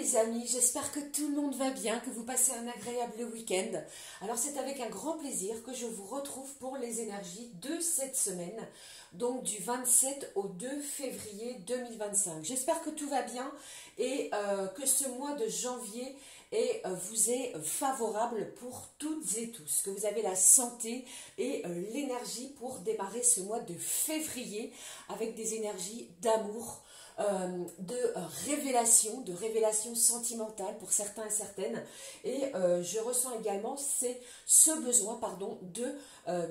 les amis, j'espère que tout le monde va bien, que vous passez un agréable week-end. Alors c'est avec un grand plaisir que je vous retrouve pour les énergies de cette semaine, donc du 27 au 2 février 2025. J'espère que tout va bien et que ce mois de janvier vous est favorable pour toutes et tous, que vous avez la santé et l'énergie pour démarrer ce mois de février avec des énergies d'amour, de révélation sentimentale pour certains et certaines. Et je ressens également ce besoin de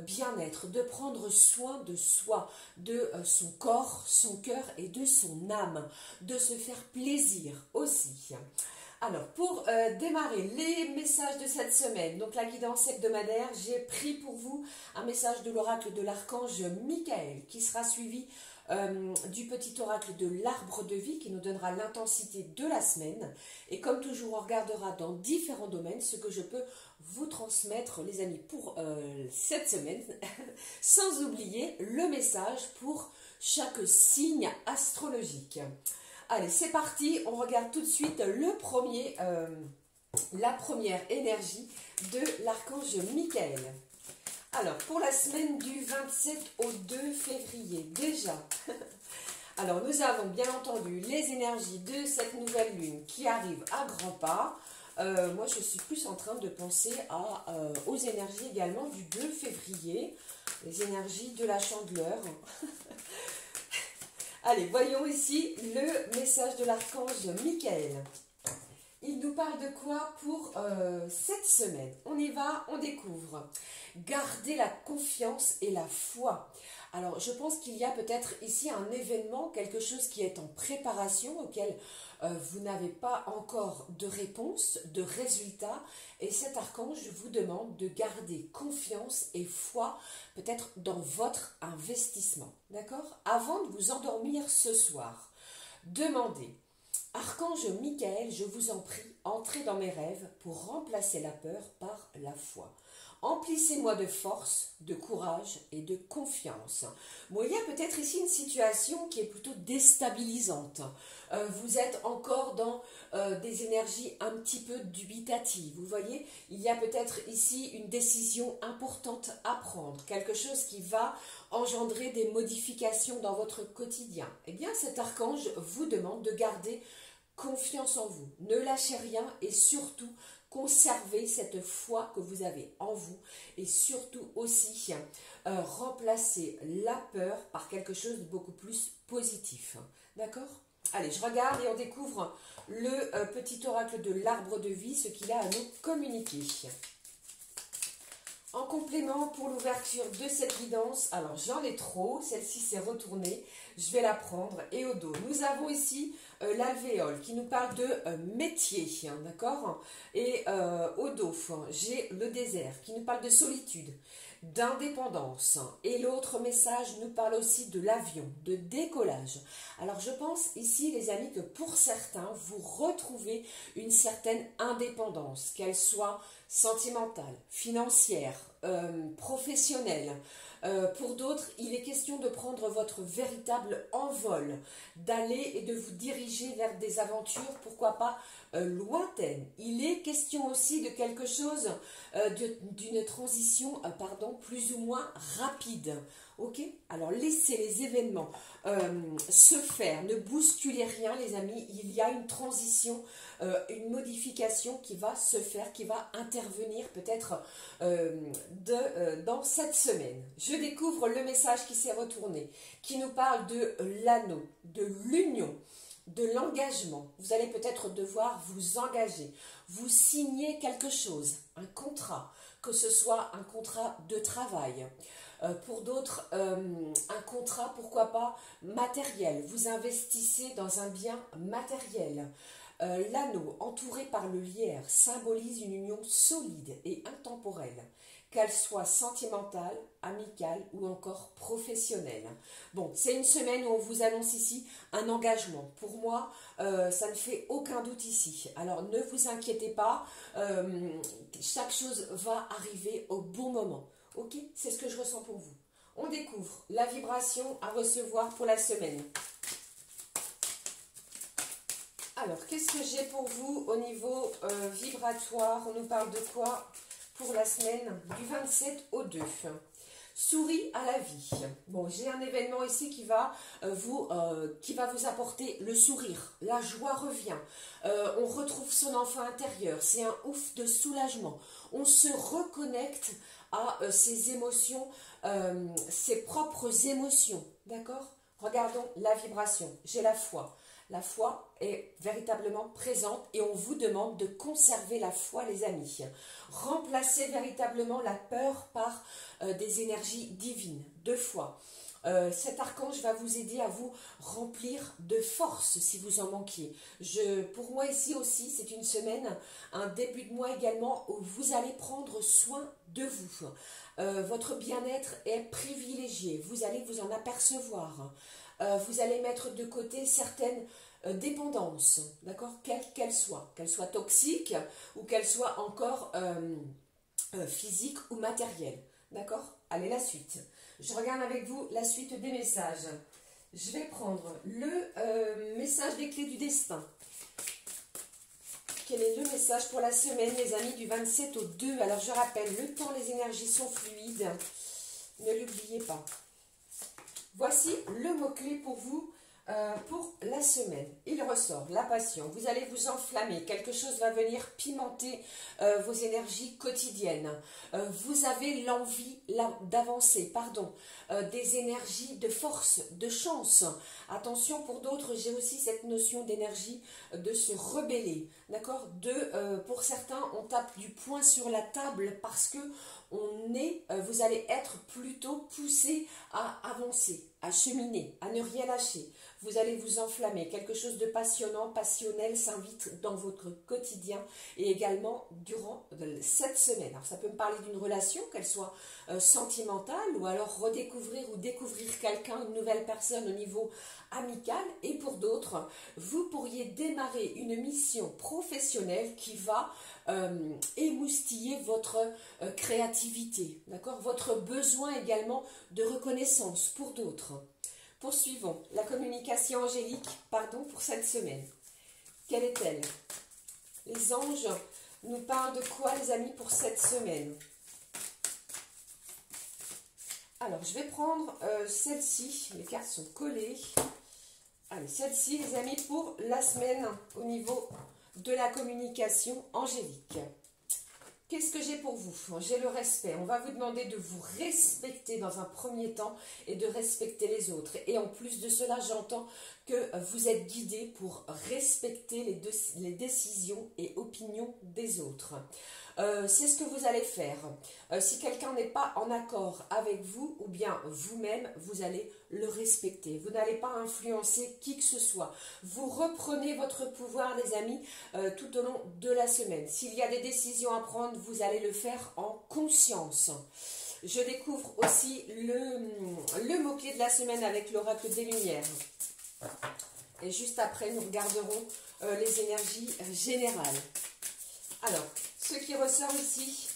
bien-être, de prendre soin de soi, de son corps, son cœur et de son âme, de se faire plaisir aussi. Alors, pour démarrer les messages de cette semaine, donc la guidance hebdomadaire, j'ai pris pour vous un message de l'oracle de l'archange Michael qui sera suivi du petit oracle de l'arbre de vie qui nous donnera l'intensité de la semaine. Et comme toujours, on regardera dans différents domaines ce que je peux vous transmettre, les amis, pour cette semaine, sans oublier le message pour chaque signe astrologique. Allez, c'est parti, on regarde tout de suite la première énergie de l'archange Michael. Alors, pour la semaine du 27 au 2 février, déjà, alors nous avons bien entendu les énergies de cette nouvelle lune qui arrive à grands pas. Moi, je suis plus en train de penser aux énergies également du 2 février, les énergies de la chandeleur. Allez, voyons ici le message de l'archange Michael. Il nous parle de quoi pour cette semaine? On y va, on découvre. Gardez la confiance et la foi. Alors, je pense qu'il y a peut-être ici un événement, quelque chose qui est en préparation, auquel vous n'avez pas encore de réponse, de résultat. Et cet archange vous demande de garder confiance et foi, peut-être dans votre investissement. D'accord? Avant de vous endormir ce soir, demandez: Archange Michael, je vous en prie, entrez dans mes rêves pour remplacer la peur par la foi. Emplissez-moi de force, de courage et de confiance. Bon, il y a peut-être ici une situation qui est plutôt déstabilisante. Vous êtes encore dans des énergies un petit peu dubitatives. Vous voyez, il y a peut-être ici une décision importante à prendre, quelque chose qui va engendrer des modifications dans votre quotidien. Eh bien, cet archange vous demande de garder confiance en vous. Ne lâchez rien et surtout, conservez cette foi que vous avez en vous et surtout aussi remplacez la peur par quelque chose de beaucoup plus positif. D'accord? Allez, je regarde et on découvre le petit oracle de l'arbre de vie, ce qu'il a à nous communiquer. En complément pour l'ouverture de cette guidance, alors j'en ai trop, celle-ci s'est retournée, je vais la prendre. Et au dos, nous avons ici l'alvéole qui nous parle de métier, d'accord? Et au dos, j'ai le désert qui nous parle de solitude, d'indépendance. Et l'autre message nous parle aussi de l'avion, de décollage. Alors je pense ici, les amis, que pour certains, vous retrouvez une certaine indépendance, qu'elle soit sentimentale, financière, professionnelle. Pour d'autres, il est question de prendre votre véritable envol, d'aller et de vous diriger vers des aventures, pourquoi pas lointaines. Il est question aussi de quelque chose, d'une transition, plus ou moins rapide. Ok? Alors laissez les événements se faire, ne bousculez rien les amis, il y a une transition, une modification qui va se faire, qui va intervenir peut-être dans cette semaine. Je découvre le message qui s'est retourné, qui nous parle de l'anneau, de l'union, de l'engagement. Vous allez peut-être devoir vous engager, vous signer quelque chose, un contrat, que ce soit un contrat de travail. Pour d'autres, un contrat, pourquoi pas, matériel. Vous investissez dans un bien matériel. L'anneau, entouré par le lierre, symbolise une union solide et intemporelle, qu'elle soit sentimentale, amicale ou encore professionnelle. Bon, c'est une semaine où on vous annonce ici un engagement. Pour moi, ça ne fait aucun doute ici. Alors, ne vous inquiétez pas, chaque chose va arriver au bon moment. Ok? C'est ce que je ressens pour vous. On découvre la vibration à recevoir pour la semaine. Alors, Alors, qu'est-ce que j'ai pour vous au niveau vibratoire? On nous parle de quoi pour la semaine du 27 au 2? Souris à la vie. Bon, j'ai un événement ici qui va vous apporter le sourire. La joie revient. On retrouve son enfant intérieur. C'est un ouf de soulagement. On se reconnecte à ses émotions, ses propres émotions. D'accord? Regardons la vibration. J'ai la foi. La foi est véritablement présente et on vous demande de conserver la foi, les amis. Remplacez véritablement la peur par des énergies divines, de foi. Cet archange va vous aider à vous remplir de force si vous en manquiez. Pour moi ici aussi, c'est une semaine, un début de mois également où vous allez prendre soin de vous. Votre bien-être est privilégié, vous allez vous en apercevoir. Vous allez mettre de côté certaines dépendances, d'accord, quelles qu'elles soient toxiques ou qu'elles soient encore physiques ou matérielles, d'accord. Allez, la suite. Je regarde avec vous la suite des messages. Je vais prendre le message des clés du destin. Quel est le message pour la semaine, les amis, du 27 au 2? Alors, je rappelle, le temps, les énergies sont fluides. Ne l'oubliez pas. Voici le mot-clé pour vous pour la semaine. Il ressort la passion. Vous allez vous enflammer. Quelque chose va venir pimenter vos énergies quotidiennes. Vous avez l'envie d'avancer, des énergies de force, de chance. Attention, pour d'autres, j'ai aussi cette notion d'énergie de se rebeller. D'accord? Pour certains, on tape du poing sur la table parce que vous allez être plutôt poussé à avancer, à cheminer, à ne rien lâcher. Vous allez vous enflammer. Quelque chose de passionnant, passionnel s'invite dans votre quotidien et également durant cette semaine. Alors, ça peut me parler d'une relation, qu'elle soit sentimentale ou alors redécouvrir ou découvrir quelqu'un, une nouvelle personne au niveau amical. Et pour d'autres, vous pourriez démarrer une mission professionnelle qui va émoustiller votre créativité, d'accord, votre besoin également de reconnaissance pour d'autres. Poursuivons la communication angélique, pour cette semaine. Quelle est-elle? Les anges nous parlent de quoi, les amis, pour cette semaine? Alors, je vais prendre celle-ci. Les cartes sont collées. Allez, celle-ci, les amis, pour la semaine au niveau de la communication angélique. Qu'est-ce que j'ai pour vous? J'ai le respect. On va vous demander de vous respecter dans un premier temps et de respecter les autres. Et en plus de cela, j'entends que vous êtes guidé pour respecter les décisions et opinions des autres. C'est ce que vous allez faire. Si quelqu'un n'est pas en accord avec vous ou bien vous-même, vous allez le respecter. Vous n'allez pas influencer qui que ce soit. Vous reprenez votre pouvoir, les amis, tout au long de la semaine. S'il y a des décisions à prendre, vous allez le faire en conscience. Je découvre aussi le mot-clé de la semaine avec l'oracle des Lumières. Et juste après, nous regarderons les énergies générales. Alors, ce qui ressort ici,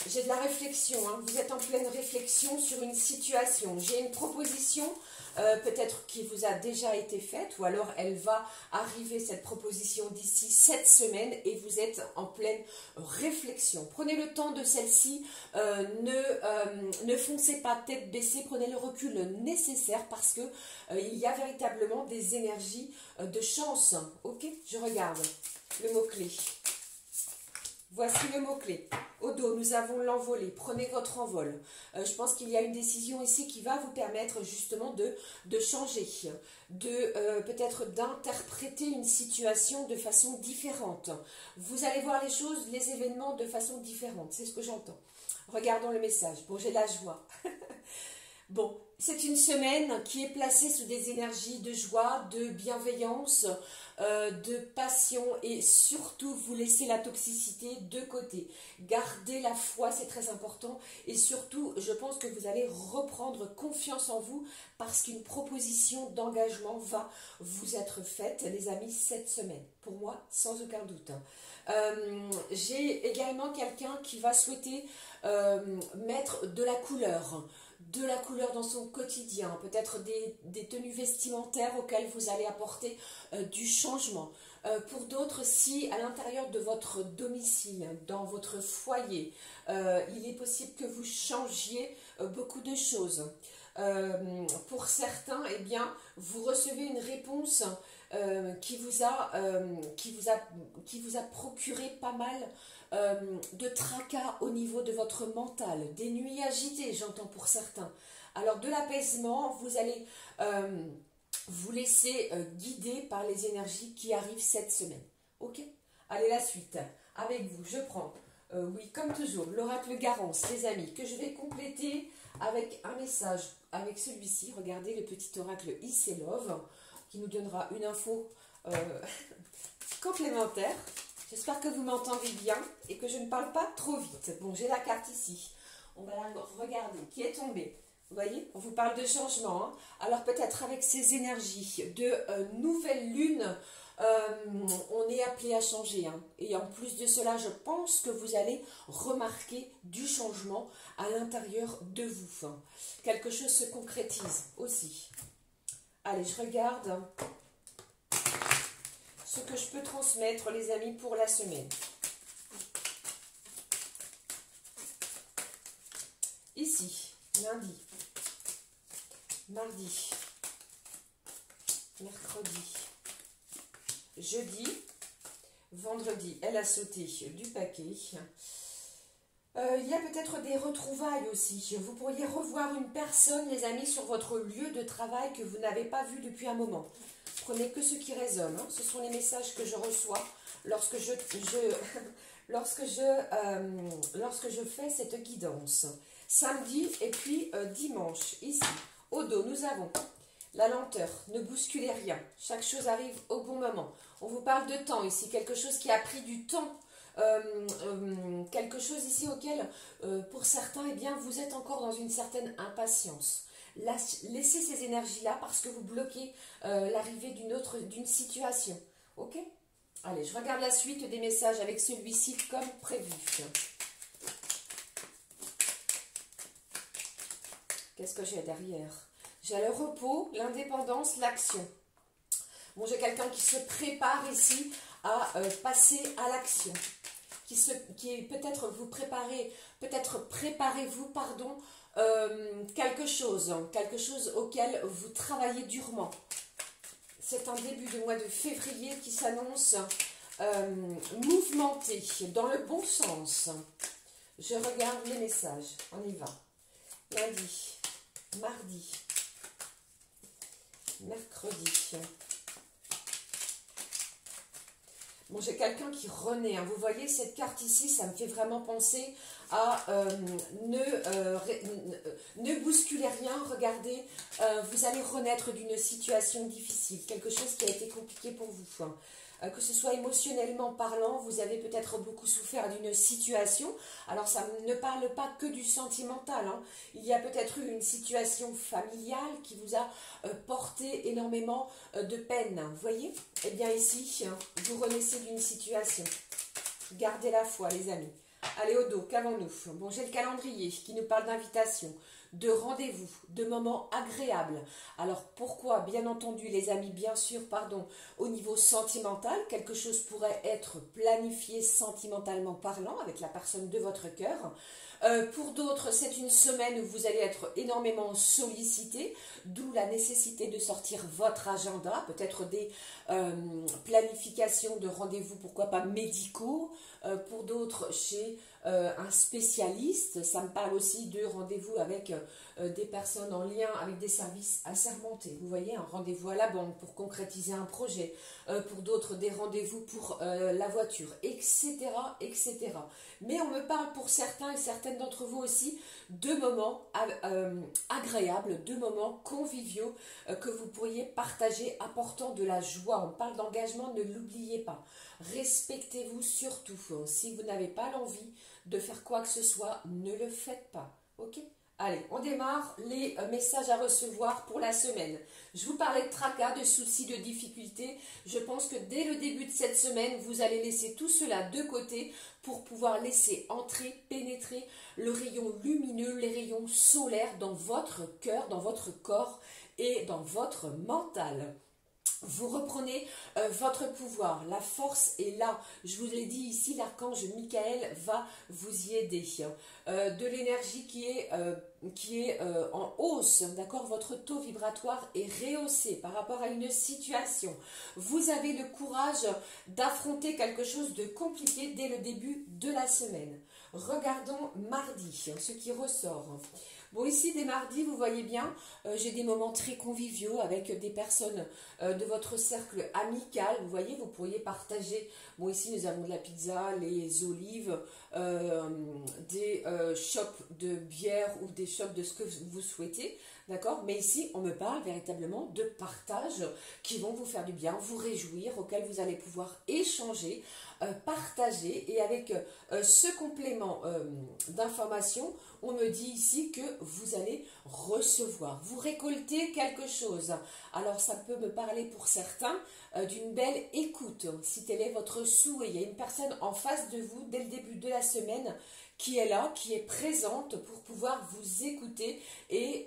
j'ai de la réflexion. Vous êtes en pleine réflexion sur une situation. J'ai une proposition, peut-être qui vous a déjà été faite, ou alors elle va arriver, cette proposition, d'ici cette semaine, et vous êtes en pleine réflexion. Prenez le temps de celle-ci, ne foncez pas tête baissée, prenez le recul nécessaire parce que il y a véritablement des énergies de chance. Ok, je regarde le mot-clé. Voici le mot-clé. Au dos, nous avons l'envolée. Prenez votre envol. Je pense qu'il y a une décision ici qui va vous permettre justement de changer, peut-être d'interpréter une situation de façon différente. Vous allez voir les choses, les événements de façon différente. C'est ce que j'entends. Regardons le message. Bon, j'ai la joie. Bon, c'est une semaine qui est placée sous des énergies de joie, de bienveillance, de passion et surtout vous laissez la toxicité de côté. Gardez la foi, c'est très important et surtout je pense que vous allez reprendre confiance en vous parce qu'une proposition d'engagement va vous être faite, les amis, cette semaine. Pour moi, sans aucun doute. J'ai également quelqu'un qui va souhaiter mettre de la couleur, de la couleur dans son quotidien, peut-être des tenues vestimentaires auxquelles vous allez apporter du changement. Pour d'autres, si à l'intérieur de votre domicile, dans votre foyer, il est possible que vous changiez beaucoup de choses. Pour certains, eh bien, vous recevez une réponse qui vous a procuré pas mal de tracas au niveau de votre mental, des nuits agitées, j'entends pour certains. Alors de l'apaisement, vous allez vous laisser guider par les énergies qui arrivent cette semaine. Ok? Allez, la suite. Avec vous, je prends, oui, comme toujours, l'oracle Garance, les amis, que je vais compléter avec un message, avec celui-ci. Regardez le petit oracle Iselov, qui nous donnera une info complémentaire. J'espère que vous m'entendez bien et que je ne parle pas trop vite. Bon, j'ai la carte ici. On va la regarder. Qui est tombée? Vous voyez, on vous parle de changement. Hein. Alors peut-être avec ces énergies de nouvelle lune, on est appelé à changer. Hein. Et en plus de cela, je pense que vous allez remarquer du changement à l'intérieur de vous. Hein. Quelque chose se concrétise aussi. Allez, je regarde ce que je peux transmettre, les amis, pour la semaine. Ici, lundi, mardi, mercredi, jeudi, vendredi, elle a sauté du paquet. Il y a peut-être des retrouvailles aussi. Vous pourriez revoir une personne, les amis, sur votre lieu de travail que vous n'avez pas vu depuis un moment. Prenez que ce qui résonne. Hein. Ce sont les messages que je reçois lorsque je fais cette guidance. Samedi et puis dimanche, ici, au dos, nous avons la lenteur. Ne bousculez rien. Chaque chose arrive au bon moment. On vous parle de temps ici, quelque chose qui a pris du temps. Quelque chose ici auquel, pour certains, eh bien, vous êtes encore dans une certaine impatience. Laissez ces énergies-là parce que vous bloquez l'arrivée d'une situation. Ok? Allez, je regarde la suite des messages avec celui-ci comme prévu. Qu'est-ce que j'ai derrière? J'ai le repos, l'indépendance, l'action. Bon, j'ai quelqu'un qui se prépare ici à passer à l'action. Qui est peut-être vous préparez, préparez-vous, pardon, quelque chose auquel vous travaillez durement. C'est un début de mois de février qui s'annonce mouvementé, dans le bon sens. Je regarde les messages, on y va. Lundi, mardi, mercredi. Bon, j'ai quelqu'un qui renaît. Hein. Vous voyez, cette carte ici, ça me fait vraiment penser à ne bousculez rien. Regardez, vous allez renaître d'une situation difficile. Quelque chose qui a été compliqué pour vous. Hein. Que ce soit émotionnellement parlant, vous avez peut-être beaucoup souffert d'une situation. Alors, ça ne parle pas que du sentimental. Hein. Il y a peut-être eu une situation familiale qui vous a porté énormément de peine. Vous voyez? Eh bien, ici, vous renaissez d'une situation. Gardez la foi, les amis. Allez, au dos, qu'avons-nous? Bon, j'ai le calendrier qui nous parle d'invitation, de rendez-vous, de moments agréables. Alors, pourquoi? Bien entendu, les amis, bien sûr, pardon, au niveau sentimental, quelque chose pourrait être planifié sentimentalement parlant avec la personne de votre cœur. Pour d'autres, c'est une semaine où vous allez être énormément sollicité, d'où la nécessité de sortir votre agenda, peut-être des planifications de rendez-vous, pourquoi pas médicaux, pour d'autres chez un spécialiste. Ça me parle aussi de rendez-vous avec des personnes en lien avec des services assermentés. Vous voyez, un rendez-vous à la banque pour concrétiser un projet, pour d'autres des rendez-vous pour la voiture, etc., etc. Mais on me parle pour certains et certaines d'entre vous aussi de moments agréables, de moments conviviaux que vous pourriez partager, apportant de la joie. On parle d'engagement, ne l'oubliez pas. Respectez-vous surtout. Si vous n'avez pas l'envie de faire quoi que ce soit, ne le faites pas. Ok? Allez, on démarre les messages à recevoir pour la semaine. Je vous parlais de tracas, de soucis, de difficultés. Je pense que dès le début de cette semaine, vous allez laisser tout cela de côté pour pouvoir laisser entrer, pénétrer le rayon lumineux, les rayons solaires dans votre cœur, dans votre corps et dans votre mental. Vous reprenez votre pouvoir, la force est là. Je vous l'ai dit ici, l'archange Michael va vous y aider. De l'énergie qui est en hausse, d'accord? Votre taux vibratoire est rehaussé par rapport à une situation. Vous avez le courage d'affronter quelque chose de compliqué dès le début de la semaine. Regardons mardi, ce qui ressort. Bon, ici, dès mardi, vous voyez bien, j'ai des moments très conviviaux avec des personnes de votre cercle amical. Vous voyez, vous pourriez partager. Bon, ici, nous avons de la pizza, les olives, des shops de bière ou des shops de ce que vous souhaitez. D'accord? Mais ici, on me parle véritablement de partage qui vont vous faire du bien, vous réjouir, auquel vous allez pouvoir échanger, partager. Et avec ce complément d'information, on me dit ici que vous allez recevoir, vous récoltez quelque chose. Alors ça peut me parler pour certains d'une belle écoute, si tel est votre souhait. Il y a une personne en face de vous dès le début de la semaine qui est là, qui est présente pour pouvoir vous écouter et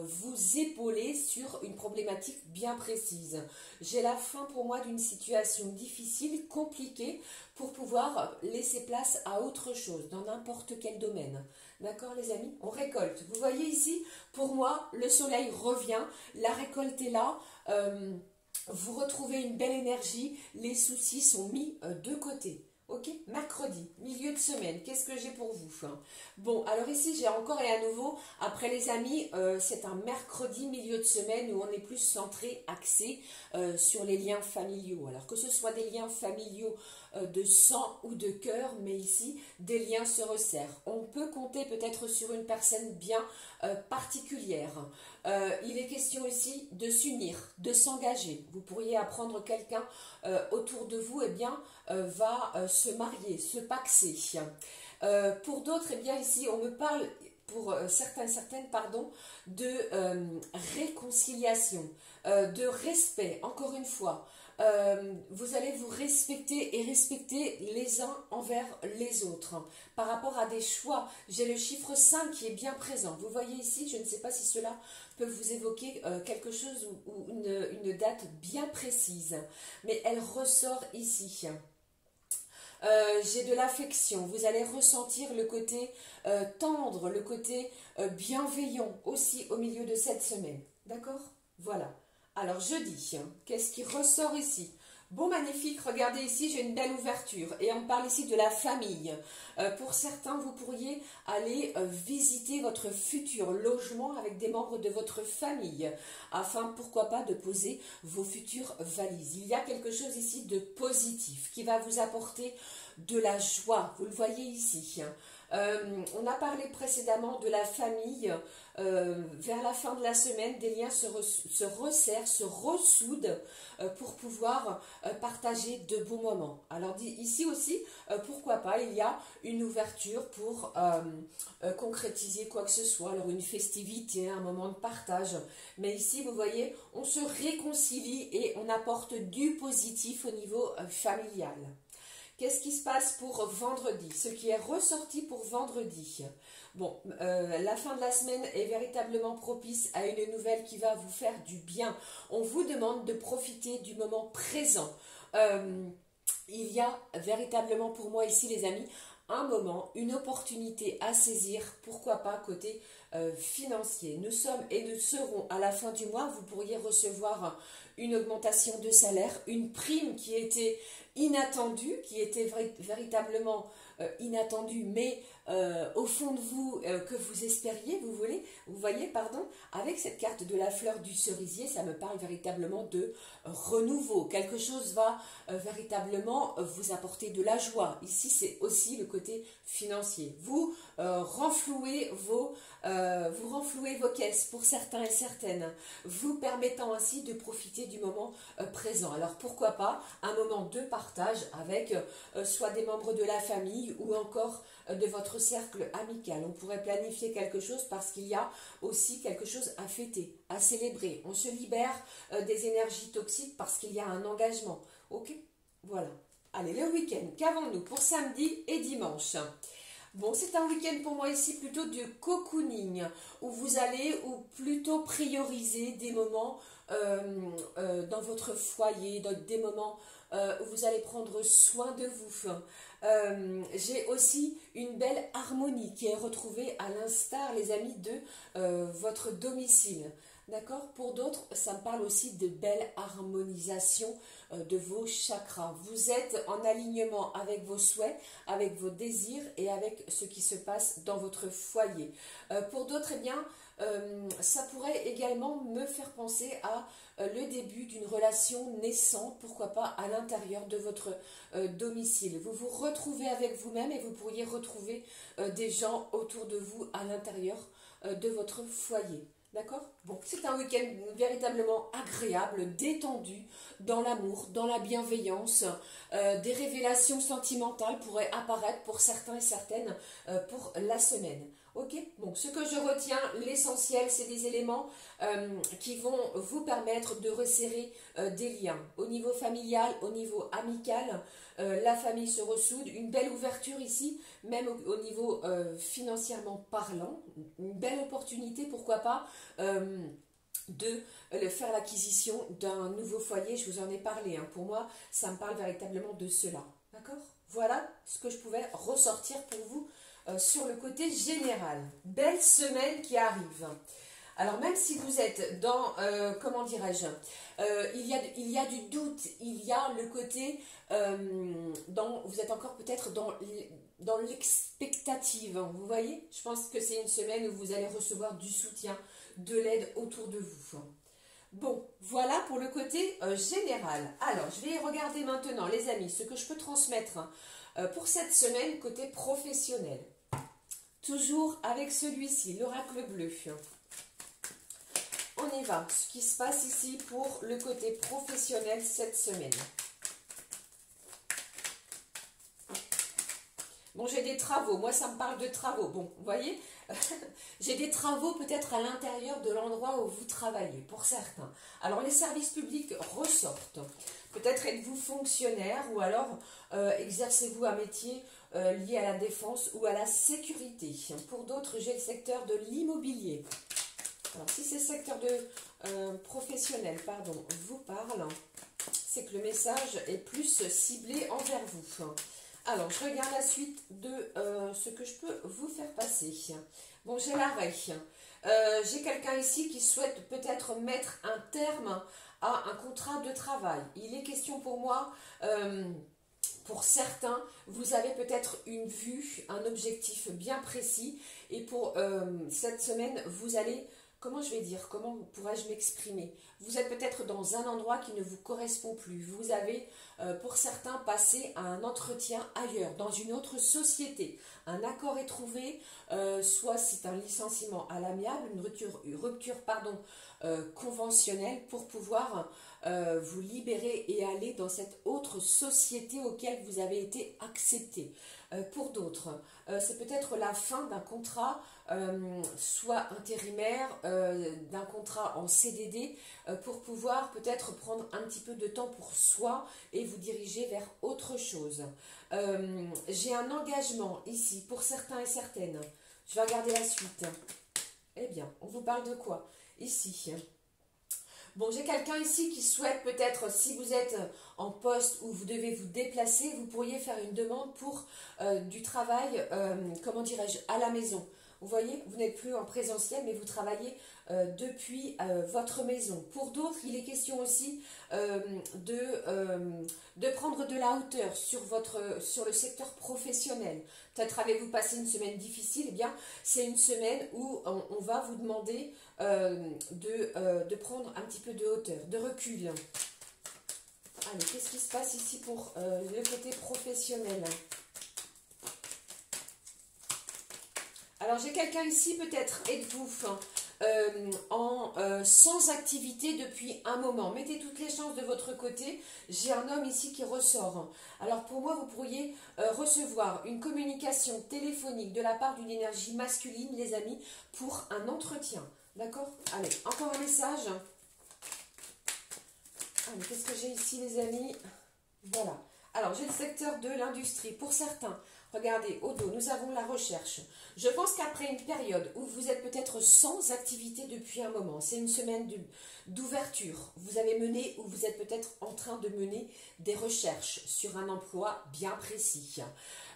vous épauler sur une problématique bien précise. J'ai la fin pour moi d'une situation difficile, compliquée, pour pouvoir laisser place à autre chose, dans n'importe quel domaine. D'accord les amis? On récolte. Vous voyez ici, pour moi, le soleil revient, la récolte est là, vous retrouvez une belle énergie, les soucis sont mis de côté. Ok, mercredi, milieu de semaine, qu'est-ce que j'ai pour vous? Bon, alors ici j'ai encore et à nouveau, après les amis, c'est un mercredi, milieu de semaine où on est plus centré, axé sur les liens familiaux. Alors que ce soit des liens familiaux de sang ou de cœur, mais ici des liens se resserrent. On peut compter peut-être sur une personne bien particulière. Il est question ici de s'unir, de s'engager. Vous pourriez apprendre quelqu'un autour de vous, eh bien, va se marier, se paxer. Pour d'autres, eh bien, ici, on me parle, pour certaines, pardon, de réconciliation, de respect, encore une fois. Vous allez vous respecter et respecter les uns envers les autres. Par rapport à des choix, j'ai le chiffre 5 qui est bien présent. Vous voyez ici, je ne sais pas si cela peut vous évoquer quelque chose ou une date bien précise, mais elle ressort ici. J'ai de l'affection, vous allez ressentir le côté tendre, le côté bienveillant aussi au milieu de cette semaine. D'accord? Voilà. Alors jeudi, qu'est-ce qui ressort ici? Bon, magnifique, regardez ici, j'ai une belle ouverture et on parle ici de la famille. Pour certains, vous pourriez aller visiter votre futur logement avec des membres de votre famille afin, pourquoi pas, de poser vos futures valises. Il y a quelque chose ici de positif qui va vous apporter de la joie, vous le voyez ici. On a parlé précédemment de la famille. Vers la fin de la semaine, des liens se resserrent, se ressoudent pour pouvoir partager de bons moments. Alors ici aussi, pourquoi pas, il y a une ouverture pour concrétiser quoi que ce soit, alors une festivité, un moment de partage. Mais ici, vous voyez, on se réconcilie et on apporte du positif au niveau familial. Qu'est-ce qui se passe pour vendredi? Ce qui est ressorti pour vendredi. Bon, la fin de la semaine est véritablement propice à une nouvelle qui va vous faire du bien. On vous demande de profiter du moment présent. Il y a véritablement pour moi ici, les amis, un moment, une opportunité à saisir, pourquoi pas côté financier. Nous sommes et nous serons à la fin du mois, vous pourriez recevoir une augmentation de salaire, une prime qui était inattendue, qui était véritablement inattendue, mais au fond de vous, que vous espériez, vous voyez, pardon, avec cette carte de la fleur du cerisier, ça me parle véritablement de renouveau. Quelque chose va véritablement vous apporter de la joie. Ici, c'est aussi le côté financier. Vous renflouez vous renflouez vos caisses pour certains et certaines, vous permettant ainsi de profiter du moment présent. Alors pourquoi pas un moment de partage avec soit des membres de la famille ou encore de votre cercle amical. On pourrait planifier quelque chose parce qu'il y a aussi quelque chose à fêter, à célébrer. On se libère des énergies toxiques parce qu'il y a un engagement. Ok, voilà. Allez, le week-end, qu'avons-nous pour samedi et dimanche? Bon, c'est un week-end pour moi ici plutôt de cocooning, où vous allez ou plutôt prioriser des moments dans votre foyer, des moments où vous allez prendre soin de vous. J'ai aussi une belle harmonie qui est retrouvée à l'instar, les amis, de votre domicile. D'accord? Pour d'autres, ça me parle aussi de belle harmonisation de vos chakras. Vous êtes en alignement avec vos souhaits, avec vos désirs et avec ce qui se passe dans votre foyer. Pour d'autres, eh bien, ça pourrait également me faire penser à le début d'une relation naissante, pourquoi pas à l'intérieur de votre domicile. Vous vous retrouvez avec vous-même et vous pourriez retrouver des gens autour de vous à l'intérieur de votre foyer. D'accord? Bon, c'est un week-end véritablement agréable, détendu, dans l'amour, dans la bienveillance. Des révélations sentimentales pourraient apparaître pour certains et certaines pour la semaine. Ok? Bon, ce que je retiens, l'essentiel, c'est des éléments qui vont vous permettre de resserrer des liens. Au niveau familial, au niveau amical, la famille se ressoude. Une belle ouverture ici, même au niveau financièrement parlant. Une belle opportunité, pourquoi pas, de faire l'acquisition d'un nouveau foyer. Je vous en ai parlé. Hein. Pour moi, ça me parle véritablement de cela. D'accord? Voilà ce que je pouvais ressortir pour vous sur le côté général. Belle semaine qui arrive. Alors même si vous êtes dans, comment dirais-je, il y a du doute, il y a le côté, vous êtes encore peut-être dans l'expectative, hein, vous voyez? Je pense que c'est une semaine où vous allez recevoir du soutien, de l'aide autour de vous. Bon, voilà pour le côté général. Alors, je vais regarder maintenant, les amis, ce que je peux transmettre pour cette semaine côté professionnel. Toujours avec celui-ci, l'oracle bleu. On y va. Ce qui se passe ici pour le côté professionnel cette semaine. Bon, j'ai des travaux. Moi, ça me parle de travaux. Bon, vous voyez, j'ai des travaux peut-être à l'intérieur de l'endroit où vous travaillez, pour certains. Alors, les services publics ressortent. Peut-être êtes-vous fonctionnaire ou alors exercez-vous un métier lié à la défense ou à la sécurité. Pour d'autres, j'ai le secteur de l'immobilier. Alors, si ce secteur professionnel vous parle, c'est que le message est plus ciblé envers vous. Alors, je regarde la suite de ce que je peux vous faire passer. Bon, j'ai l'arrêt. J'ai quelqu'un ici qui souhaite peut-être mettre un terme à un contrat de travail. Il est question pour moi, pour certains, vous avez peut-être une vue, un objectif bien précis. Et pour cette semaine, vous allez... Comment je vais dire? Comment pourrais-je m'exprimer? Vous êtes peut-être dans un endroit qui ne vous correspond plus. Vous avez, pour certains, passé à un entretien ailleurs, dans une autre société. Un accord est trouvé, soit c'est un licenciement à l'amiable, une rupture conventionnelle pour pouvoir vous libérer et aller dans cette autre société auquel vous avez été accepté. Pour d'autres, c'est peut-être la fin d'un contrat, soit intérimaire, d'un contrat en CDD, pour pouvoir peut-être prendre un petit peu de temps pour soi et vous diriger vers autre chose. J'ai un engagement ici pour certains et certaines. Je vais regarder la suite. Eh bien, on vous parle de quoi ici? Bon, j'ai quelqu'un ici qui souhaite peut-être, si vous êtes en poste ou vous devez vous déplacer, vous pourriez faire une demande pour du travail, comment dirais-je, à la maison. Vous voyez, vous n'êtes plus en présentiel, mais vous travaillez depuis votre maison. Pour d'autres, il est question aussi de prendre de la hauteur sur le secteur professionnel. Peut-être avez-vous passé une semaine difficile, eh bien, c'est une semaine où on va vous demander de prendre un petit peu de hauteur, de recul. Allez, qu'est-ce qui se passe ici pour le côté professionnel ? Alors, j'ai quelqu'un ici, peut-être êtes-vous sans activité depuis un moment. Mettez toutes les chances de votre côté. J'ai un homme ici qui ressort. Alors, pour moi, vous pourriez recevoir une communication téléphonique de la part d'une énergie masculine, les amis, pour un entretien. D'accord? Allez, encore un message. Allez, qu'est-ce que j'ai ici, les amis? Voilà. Alors, j'ai le secteur de l'industrie. Pour certains, regardez, au dos, nous avons la recherche. Je pense qu'après une période où vous êtes peut-être sans activité depuis un moment, c'est une semaine d'ouverture, vous avez mené ou vous êtes peut-être en train de mener des recherches sur un emploi bien précis.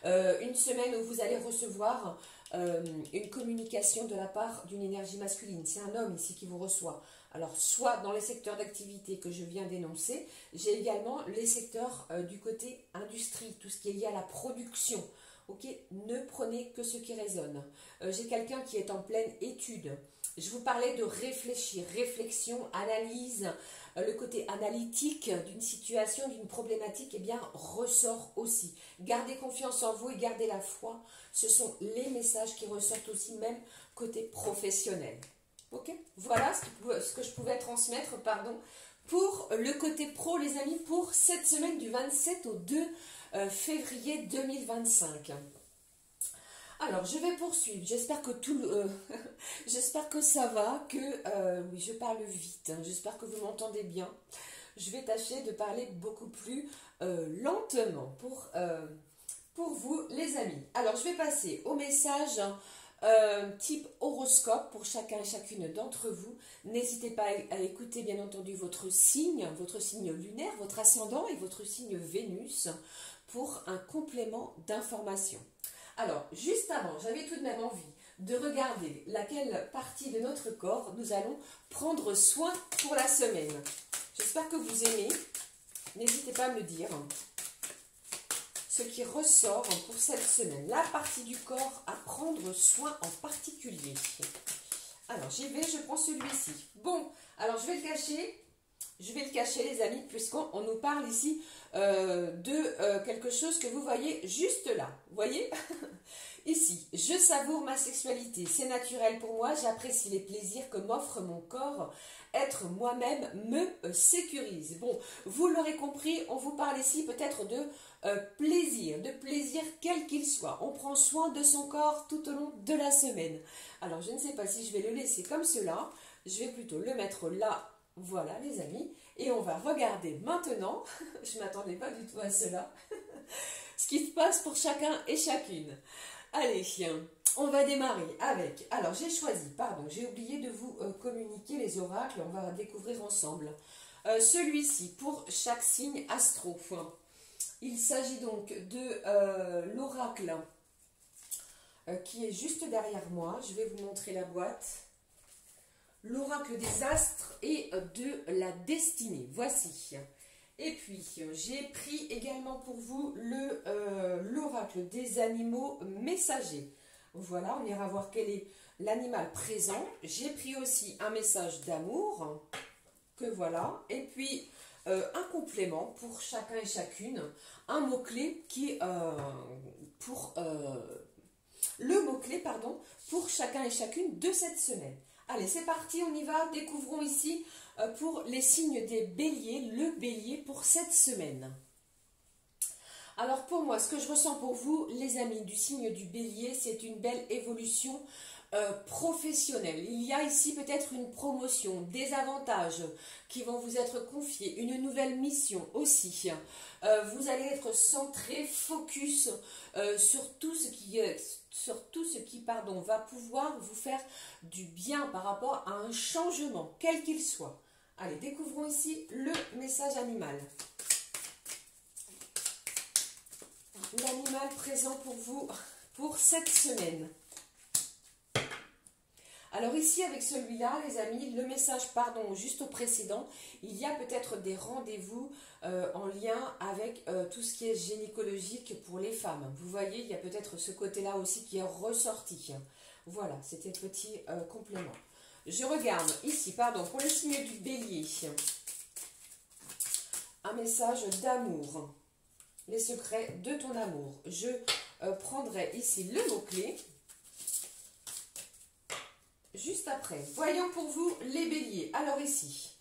Une semaine où vous allez recevoir une communication de la part d'une énergie masculine. C'est un homme ici qui vous reçoit. Alors, soit dans les secteurs d'activité que je viens d'énoncer, j'ai également les secteurs du côté industrie, tout ce qui est lié à la production. Ok, ne prenez que ce qui résonne. J'ai quelqu'un qui est en pleine étude. Je vous parlais de réfléchir, réflexion, analyse. Le côté analytique d'une situation, d'une problématique, eh bien, ressort aussi. Gardez confiance en vous et gardez la foi. Ce sont les messages qui ressortent aussi, même côté professionnel. Ok, voilà ce que je pouvais transmettre, pour le côté pro, les amis, pour cette semaine du 27 au 2 février 2025. Alors, je vais poursuivre. J'espère que j'espère que ça va, oui, je parle vite. J'espère que vous m'entendez bien. Je vais tâcher de parler beaucoup plus lentement pour vous, les amis. Alors, je vais passer au message type horoscope pour chacun et chacune d'entre vous. N'hésitez pas à écouter bien entendu votre signe lunaire, votre ascendant et votre signe Vénus pour un complément d'information. Alors, juste avant, j'avais tout de même envie de regarder laquelle partie de notre corps nous allons prendre soin pour la semaine. J'espère que vous aimez. N'hésitez pas à me dire ce qui ressort pour cette semaine. La partie du corps à prendre soin en particulier. Alors, j'y vais, je prends celui-ci. Bon, alors je vais le cacher. Je vais le cacher, les amis, puisqu'on nous parle ici de quelque chose que vous voyez juste là. Vous voyez? Ici, je savoure ma sexualité. C'est naturel pour moi. J'apprécie les plaisirs que m'offre mon corps. Être moi-même me sécurise. Bon, vous l'aurez compris, on vous parle ici peut-être de plaisir quel qu'il soit. On prend soin de son corps tout au long de la semaine. Alors, je ne sais pas si je vais le laisser comme cela. Je vais plutôt le mettre là. Voilà, les amis. Et on va regarder maintenant, je ne m'attendais pas du tout à cela, ce qui se passe pour chacun et chacune. Allez, on va démarrer avec... Alors, j'ai oublié de vous communiquer les oracles, on va découvrir ensemble. Celui-ci, pour chaque signe astro. Il s'agit donc de l'oracle qui est juste derrière moi. Je vais vous montrer la boîte. L'oracle des astres et de la destinée. Voici. Et puis, j'ai pris également pour vous l'oracle des animaux messagers. Voilà, on ira voir quel est l'animal présent. J'ai pris aussi un message d'amour, que voilà. Et puis, un complément pour chacun et chacune. Un mot-clé qui est le mot-clé, pour chacun et chacune de cette semaine. Allez, c'est parti, on y va. Découvrons ici pour les signes des béliers, le bélier pour cette semaine. Alors pour moi, ce que je ressens pour vous, les amis du signe du bélier, c'est une belle évolution professionnelle. Il y a ici peut-être une promotion, des avantages qui vont vous être confiés, une nouvelle mission aussi. Vous allez être centré, focus sur tout ce qui va pouvoir vous faire du bien par rapport à un changement, quel qu'il soit. Allez, découvrons ici le message animal. L'animal présent pour vous pour cette semaine. Alors ici, avec celui-là, les amis, le message, juste au précédent, il y a peut-être des rendez-vous en lien avec tout ce qui est gynécologique pour les femmes. Vous voyez, il y a peut-être ce côté-là aussi qui est ressorti. Voilà, c'était le petit complément. Je regarde ici, pour le signe du bélier, un message d'amour. Les secrets de ton amour. Je prendrai ici le mot-clé. juste après. Voyons pour vous les béliers. Alors ici,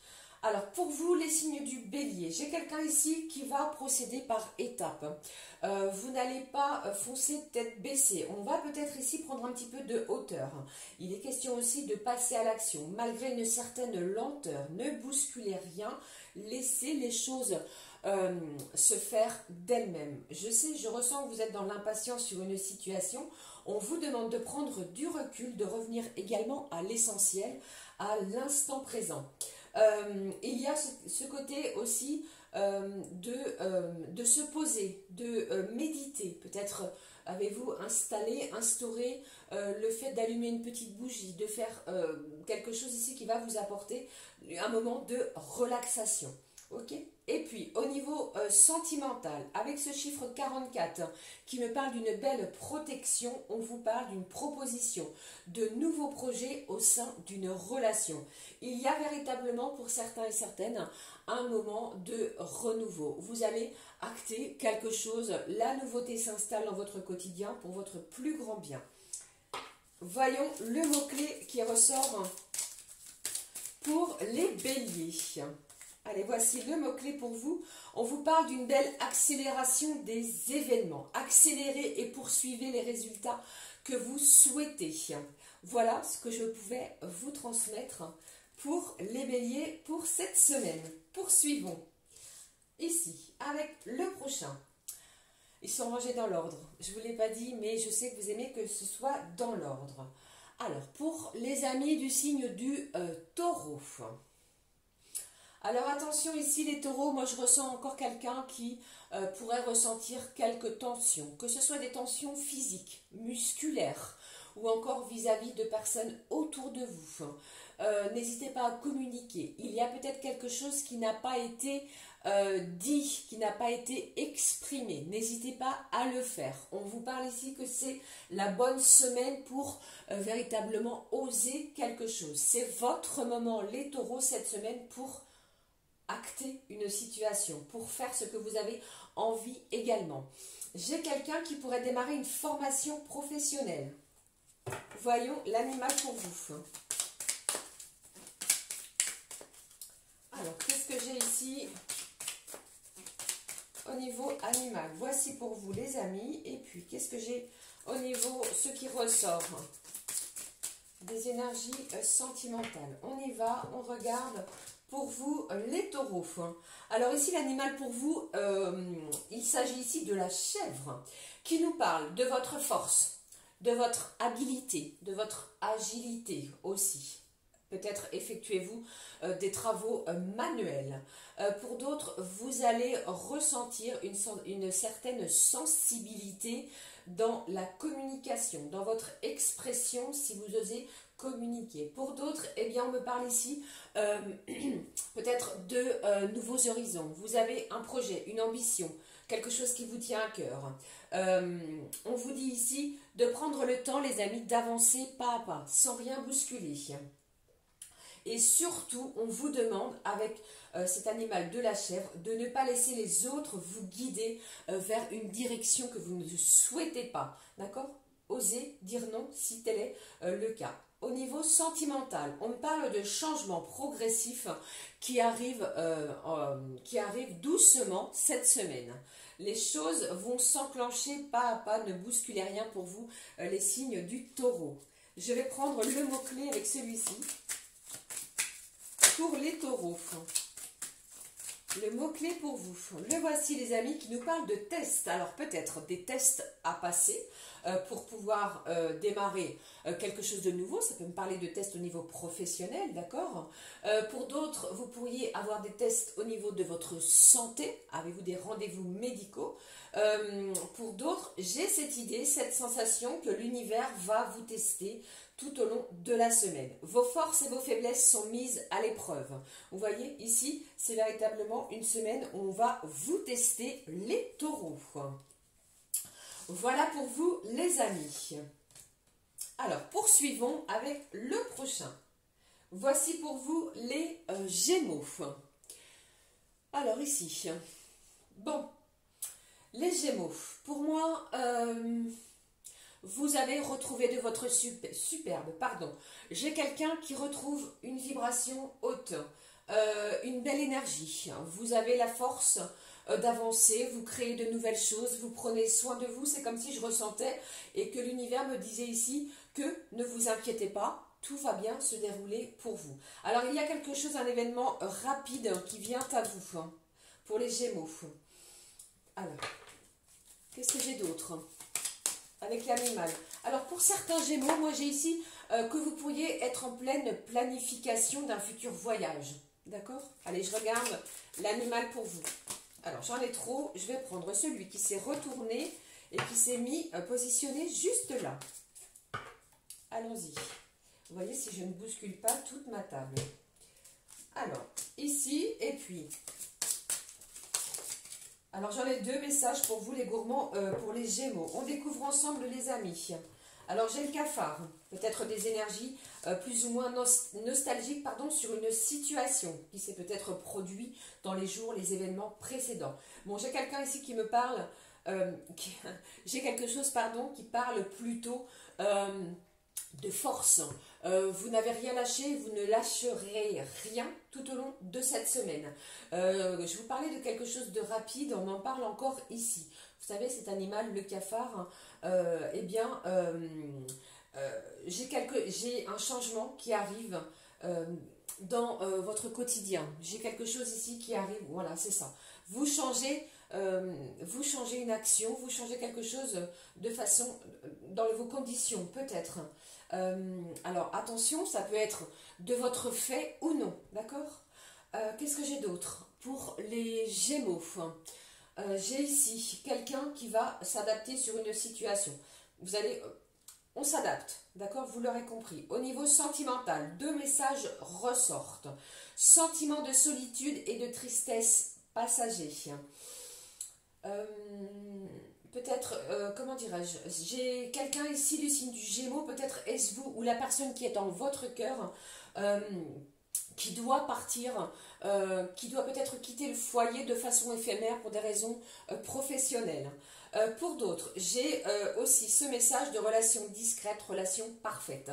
alors pour vous les signes du bélier, j'ai quelqu'un ici qui va procéder par étapes. Vous n'allez pas foncer tête baissée. On va peut-être ici prendre un petit peu de hauteur. Il est question aussi de passer à l'action. Malgré une certaine lenteur, ne bousculez rien. Laissez les choses se faire d'elles-mêmes. Je sais, je ressens que vous êtes dans l'impatience sur une situation. On vous demande de prendre du recul, de revenir également à l'essentiel, à l'instant présent. Il y a ce côté aussi de se poser, de méditer. Peut-être avez-vous instauré le fait d'allumer une petite bougie, de faire quelque chose ici qui va vous apporter un moment de relaxation. Ok. Et puis, au niveau sentimental, avec ce chiffre 44 qui me parle d'une belle protection, on vous parle d'une proposition, de nouveaux projets au sein d'une relation. Il y a véritablement pour certains et certaines un moment de renouveau. Vous allez acter quelque chose, la nouveauté s'installe dans votre quotidien pour votre plus grand bien. Voyons le mot-clé qui ressort pour les béliers. Allez, voici le mot-clé pour vous. On vous parle d'une belle accélération des événements. Accélérez et poursuivez les résultats que vous souhaitez. Voilà ce que je pouvais vous transmettre pour les béliers pour cette semaine. Poursuivons ici avec le prochain. Ils sont rangés dans l'ordre. Je ne vous l'ai pas dit, mais je sais que vous aimez que ce soit dans l'ordre. Alors, pour les amis du signe du taureau. Alors attention ici les taureaux, moi je ressens encore quelqu'un qui pourrait ressentir quelques tensions, que ce soit des tensions physiques, musculaires ou encore vis-à-vis de personnes autour de vous. N'hésitez pas à communiquer. Il y a peut-être quelque chose qui n'a pas été dit, qui n'a pas été exprimé. N'hésitez pas à le faire. On vous parle ici que c'est la bonne semaine pour véritablement oser quelque chose. C'est votre moment, les taureaux, cette semaine pour acter une situation, pour faire ce que vous avez envie également. J'ai quelqu'un qui pourrait démarrer une formation professionnelle. Voyons l'animal pour vous. Alors, qu'est-ce que j'ai ici au niveau animal? Voici pour vous les amis. Et puis, qu'est-ce que j'ai au niveau, ce qui ressort des énergies sentimentales. On y va, on regarde. Pour vous, les taureaux. Alors ici, l'animal pour vous, il s'agit ici de la chèvre qui nous parle de votre force, de votre habileté, de votre agilité aussi. Peut-être effectuez-vous des travaux manuels. Pour d'autres, vous allez ressentir une certaine sensibilité dans la communication, dans votre expression si vous osez communiquer. Pour d'autres, eh bien, on me parle ici peut-être de nouveaux horizons. Vous avez un projet, une ambition, quelque chose qui vous tient à cœur. On vous dit ici de prendre le temps, les amis, d'avancer pas à pas, sans rien bousculer. Et surtout, on vous demande, avec cet animal de la chèvre, de ne pas laisser les autres vous guider vers une direction que vous ne souhaitez pas. D'accord? Osez dire non si tel est le cas. Au niveau sentimental, on parle de changements progressifs qui arrivent doucement cette semaine. Les choses vont s'enclencher pas à pas, ne bousculez rien pour vous, les signes du taureau. Je vais prendre le mot-clé avec celui-ci. Pour les taureaux, le mot-clé pour vous, le voici les amis qui nous parle de tests. Alors peut-être des tests à passer pour pouvoir démarrer quelque chose de nouveau. Ça peut me parler de tests au niveau professionnel, d'accord. Pour d'autres, vous pourriez avoir des tests au niveau de votre santé. Avez-vous des rendez-vous médicaux? Pour d'autres, j'ai cette idée, cette sensation que l'univers va vous tester tout au long de la semaine. Vos forces et vos faiblesses sont mises à l'épreuve. Vous voyez, ici, c'est véritablement une semaine où on va vous tester les taureaux. Voilà pour vous, les amis. Alors, poursuivons avec le prochain. Voici pour vous les Gémeaux. Alors, ici, bon, les Gémeaux, pour moi, vous avez retrouvé de votre superbe, pardon. J'ai quelqu'un qui retrouve une vibration haute, une belle énergie. Vous avez la force d'avancer, vous créez de nouvelles choses, vous prenez soin de vous. C'est comme si je ressentais et que l'univers me disait ici que ne vous inquiétez pas, tout va bien se dérouler pour vous. Alors il y a quelque chose, un événement rapide qui vient à vous, hein, pour les Gémeaux. Alors, qu'est-ce que j'ai d'autre avec l'animal? Alors pour certains Gémeaux, moi j'ai ici que vous pourriez être en pleine planification d'un futur voyage. D'accord? Allez, je regarde l'animal pour vous. Alors j'en ai trop, je vais prendre celui qui s'est retourné et qui s'est mis positionné juste là. Allons-y. Vous voyez si je ne bouscule pas toute ma table. Alors, ici, et puis... Alors, j'en ai deux messages pour vous, les gourmands, pour les Gémeaux. On découvre ensemble, les amis. Alors, j'ai le cafard. Peut-être des énergies plus ou moins nostalgiques, pardon, sur une situation qui s'est peut-être produite dans les jours, les événements précédents. Bon, j'ai quelqu'un ici qui me parle... j'ai quelque chose, pardon, qui parle plutôt... de force. Vous n'avez rien lâché, vous ne lâcherez rien tout au long de cette semaine. Je vous parlais de quelque chose de rapide, on en parle encore ici. Vous savez, cet animal, le cafard, eh bien, j'ai un changement qui arrive dans votre quotidien. J'ai quelque chose ici qui arrive, voilà, c'est ça. Vous changez une action, vous changez quelque chose de façon, dans vos conditions, peut-être. Alors, attention, ça peut être de votre fait ou non, d'accord? Qu'est-ce que j'ai d'autre? Pour les Gémeaux, j'ai ici quelqu'un qui va s'adapter sur une situation. Vous allez... on s'adapte, d'accord? Vous l'aurez compris. Au niveau sentimental, deux messages ressortent. Sentiment de solitude et de tristesse passager. Peut-être, comment dirais-je, j'ai quelqu'un ici du signe du Gémeaux, peut-être est-ce vous ou la personne qui est en votre cœur qui doit partir, qui doit peut-être quitter le foyer de façon éphémère pour des raisons professionnelles. Pour d'autres, j'ai aussi ce message de relation discrète, relation parfaite.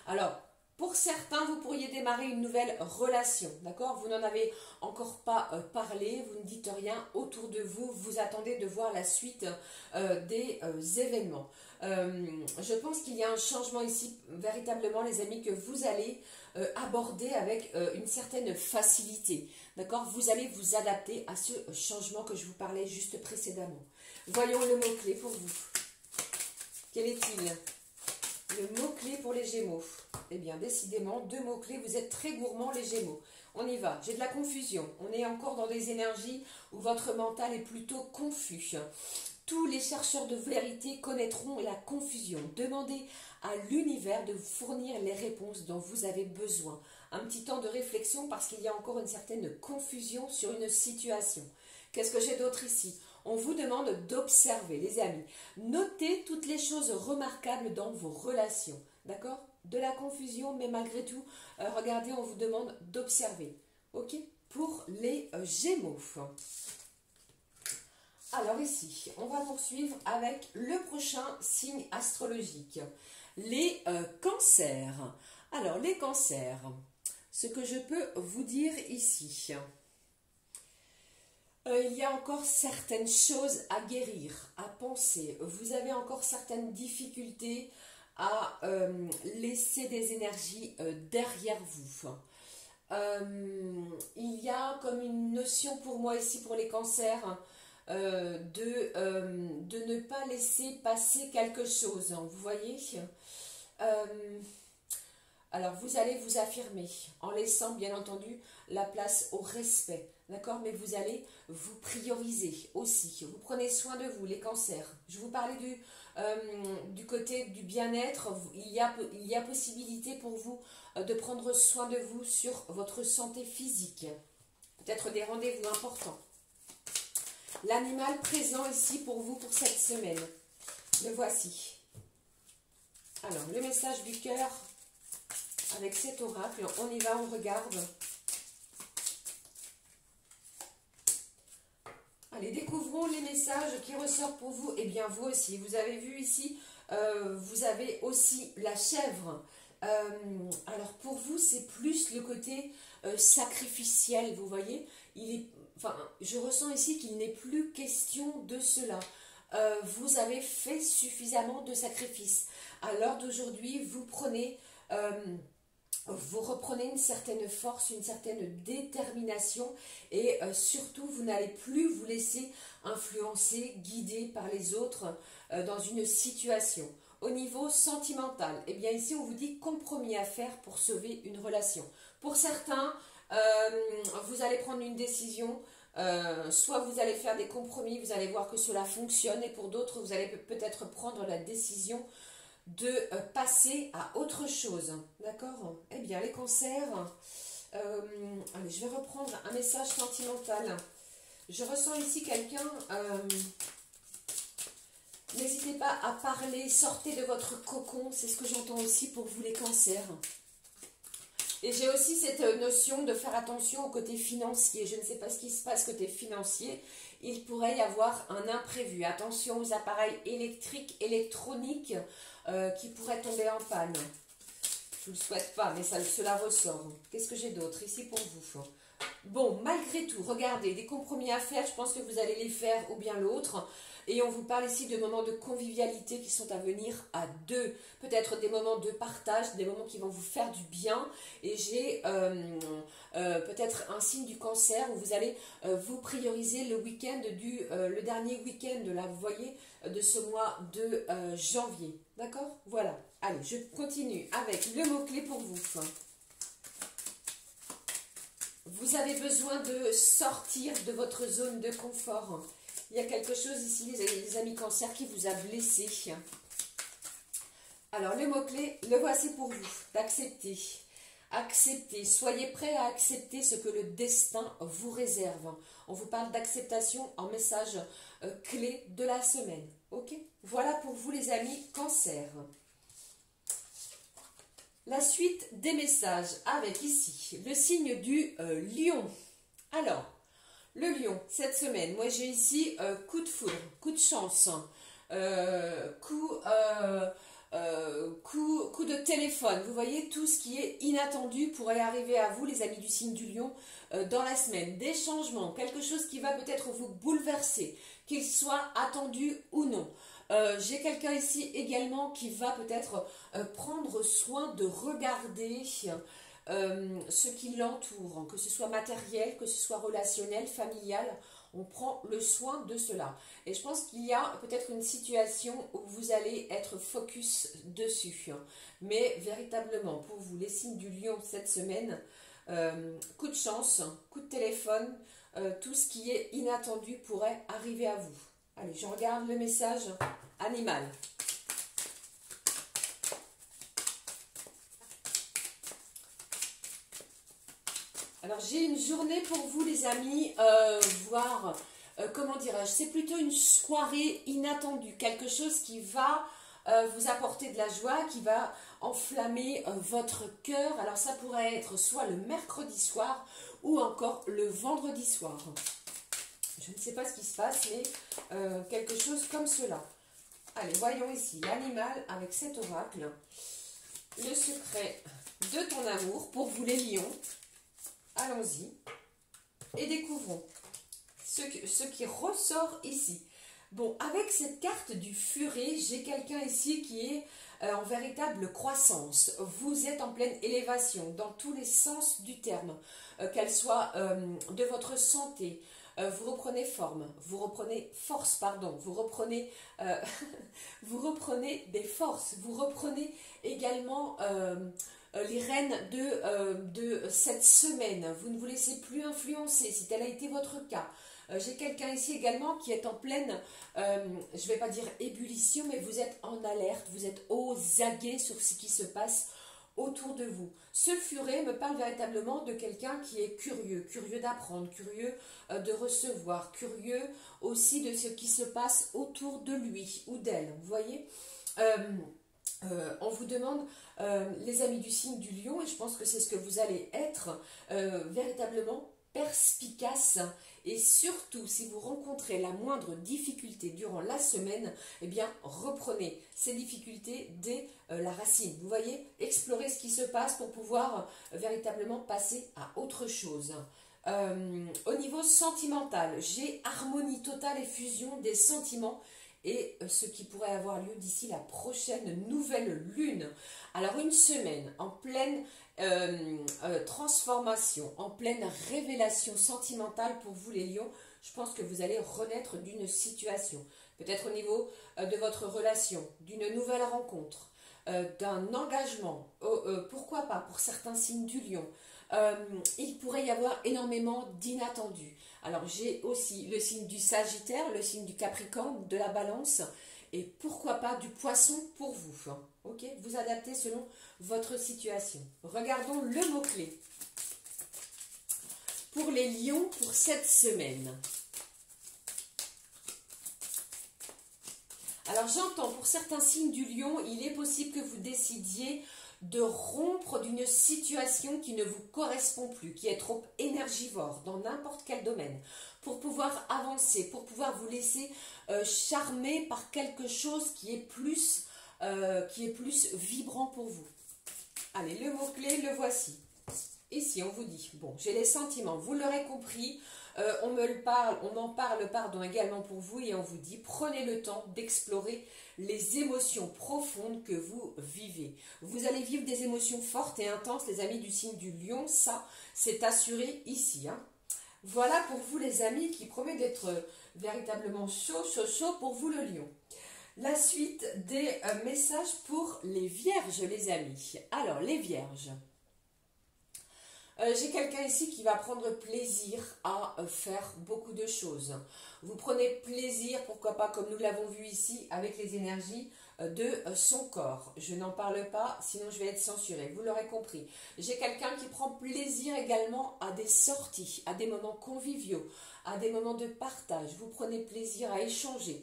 Alors, pour certains, vous pourriez démarrer une nouvelle relation, d'accord? Vous n'en avez encore pas parlé, vous ne dites rien autour de vous, vous attendez de voir la suite des événements. Je pense qu'il y a un changement ici, véritablement les amis, que vous allez aborder avec une certaine facilité, d'accord? Vous allez vous adapter à ce changement que je vous parlais juste précédemment. Voyons le mot-clé pour vous. Quel est-il? Le mot-clé pour les Gémeaux. Eh bien, décidément, deux mots-clés. Vous êtes très gourmands, les Gémeaux. On y va. J'ai de la confusion. On est encore dans des énergies où votre mental est plutôt confus. Tous les chercheurs de vérité connaîtront la confusion. Demandez à l'univers de vous fournir les réponses dont vous avez besoin. Un petit temps de réflexion parce qu'il y a encore une certaine confusion sur une situation. Qu'est-ce que j'ai d'autre ici? On vous demande d'observer, les amis. Notez toutes les choses remarquables dans vos relations. D'accord? De la confusion, mais malgré tout, regardez, on vous demande d'observer. Ok? Pour les Gémeaux. Alors ici, on va poursuivre avec le prochain signe astrologique. Les cancers. Alors, les cancers, ce que je peux vous dire ici... il y a encore certaines choses à guérir, à penser. Vous avez encore certaines difficultés à laisser des énergies derrière vous. Il y a comme une notion pour moi ici, pour les cancers, de ne pas laisser passer quelque chose. Vous voyez? Alors, vous allez vous affirmer en laissant, bien entendu, la place au respect. D'accord? Mais vous allez vous prioriser aussi. Vous prenez soin de vous, les cancers. Je vous parlais du côté du bien-être. Il y a possibilité pour vous de prendre soin de vous sur votre santé physique. Peut-être des rendez-vous importants. L'animal présent ici pour vous pour cette semaine. Le voici. Alors, le message du cœur avec cet oracle. On y va, on regarde. Allez, découvrons les messages qui ressortent pour vous. Eh bien, vous aussi, vous avez vu ici Vous avez aussi la chèvre. Alors pour vous, c'est plus le côté sacrificiel, vous voyez. Enfin, je ressens ici qu'il n'est plus question de cela. Vous avez fait suffisamment de sacrifices. À l'heure d'aujourd'hui, vous reprenez une certaine force, une certaine détermination et surtout, vous n'allez plus vous laisser influencer, guider par les autres dans une situation. Au niveau sentimental, eh bien ici, on vous dit compromis à faire pour sauver une relation. Pour certains, vous allez prendre une décision, soit vous allez faire des compromis, vous allez voir que cela fonctionne, et pour d'autres, vous allez peut-être prendre la décision de passer à autre chose. D'accord? Eh bien, les cancers, allez, je vais reprendre un message sentimental. Je ressens ici quelqu'un, n'hésitez pas à parler, sortez de votre cocon, c'est ce que j'entends aussi pour vous les cancers. Et j'ai aussi cette notion de faire attention au côté financier. Je ne sais pas ce qui se passe côté financier. Il pourrait y avoir un imprévu. Attention aux appareils électriques, électroniques qui pourraient tomber en panne. Je ne le souhaite pas, mais cela ressort. Qu'est-ce que j'ai d'autre ici pour vous? Bon, malgré tout, regardez, des compromis à faire, je pense que vous allez les faire ou bien l'autre. Et on vous parle ici de moments de convivialité qui sont à venir à deux. Peut-être des moments de partage, des moments qui vont vous faire du bien. Et j'ai peut-être un signe du cancer où vous allez vous prioriser le week-end le dernier week-end, là, vous voyez, de ce mois de janvier. D'accord? Voilà. Allez, je continue avec le mot-clé pour vous. Vous avez besoin de sortir de votre zone de confort. Il y a quelque chose ici, les amis cancer, qui vous a blessé. Alors, le mot-clé, le voici pour vous, d'accepter. Accepter, soyez prêts à accepter ce que le destin vous réserve. On vous parle d'acceptation en message clé de la semaine. Ok? Voilà pour vous, les amis cancer. La suite des messages avec ici le signe du lion. Alors, le lion, cette semaine, moi j'ai ici coup de foudre, coup de chance, coup de téléphone. Vous voyez, tout ce qui est inattendu pourrait arriver à vous, les amis du signe du lion, dans la semaine. Des changements, quelque chose qui va peut-être vous bouleverser, qu'il soit attendu ou non. J'ai quelqu'un ici également qui va peut-être prendre soin de regarder ce qui l'entoure, que ce soit matériel, que ce soit relationnel, familial. On prend le soin de cela. Et je pense qu'il y a peut-être une situation où vous allez être focus dessus. Mais véritablement, pour vous, les signes du lion cette semaine, coup de chance, coup de téléphone, tout ce qui est inattendu pourrait arriver à vous. Allez, je regarde le message animal. Alors, j'ai une journée pour vous, les amis, voire, comment dirais-je, c'est plutôt une soirée inattendue, quelque chose qui va vous apporter de la joie, qui va enflammer votre cœur. Alors, ça pourrait être soit le mercredi soir ou encore le vendredi soir. Je ne sais pas ce qui se passe, mais quelque chose comme cela. Allez, voyons ici l'animal avec cet oracle. Le secret de ton amour pour vous les lions. Allons-y et découvrons ce qui ressort ici. Bon, avec cette carte du furet, j'ai quelqu'un ici qui est en véritable croissance. Vous êtes en pleine élévation dans tous les sens du terme, qu'elle soit de votre santé. Vous reprenez forme, vous reprenez force, pardon, vous reprenez, vous reprenez des forces, vous reprenez également les rênes de cette semaine. Vous ne vous laissez plus influencer, si tel a été votre cas. J'ai quelqu'un ici également qui est en pleine, je ne vais pas dire ébullition, mais vous êtes en alerte, vous êtes aux aguets sur ce qui se passe autour de vous. Ce furet me parle véritablement de quelqu'un qui est curieux, curieux d'apprendre, curieux de recevoir, curieux aussi de ce qui se passe autour de lui ou d'elle. Vous voyez, on vous demande, les amis du signe du lion, et je pense que c'est ce que vous allez être, véritablement perspicace Et surtout, si vous rencontrez la moindre difficulté durant la semaine, eh bien, reprenez ces difficultés dès la racine. Vous voyez, explorez ce qui se passe pour pouvoir véritablement passer à autre chose. Au niveau sentimental, j'ai harmonie totale et fusion des sentiments et ce qui pourrait avoir lieu d'ici la prochaine nouvelle lune. Alors une semaine en pleine transformation, en pleine révélation sentimentale pour vous les lions. Je pense que vous allez renaître d'une situation, peut-être au niveau de votre relation, d'une nouvelle rencontre, d'un engagement, pourquoi pas pour certains signes du lion. Il pourrait y avoir énormément d'inattendus. Alors j'ai aussi le signe du Sagittaire, le signe du Capricorne, de la Balance et pourquoi pas du Poisson pour vous. Ok, vous adaptez selon votre situation. Regardons le mot-clé pour les lions pour cette semaine. Alors j'entends pour certains signes du lion, il est possible que vous décidiez de rompre d'une situation qui ne vous correspond plus, qui est trop énergivore dans n'importe quel domaine, pour pouvoir avancer, pour pouvoir vous laisser charmer par quelque chose qui est plus vibrant pour vous. Allez, le mot-clé, le voici. Ici, on vous dit, bon, j'ai les sentiments, vous l'aurez compris, on m'en parle également pour vous et on vous dit, prenez le temps d'explorer les émotions profondes que vous vivez. Vous allez vivre des émotions fortes et intenses, les amis du signe du lion, ça, c'est assuré ici. Hein. Voilà pour vous les amis qui promet d'être véritablement chaud pour vous le lion. La suite des messages pour les vierges, les amis. Alors, les vierges. J'ai quelqu'un ici qui va prendre plaisir à faire beaucoup de choses. Vous prenez plaisir, pourquoi pas, comme nous l'avons vu ici, avec les énergies de son corps. Je n'en parle pas, sinon je vais être censurée. Vous l'aurez compris. J'ai quelqu'un qui prend plaisir également à des sorties, à des moments conviviaux, à des moments de partage. Vous prenez plaisir à échanger.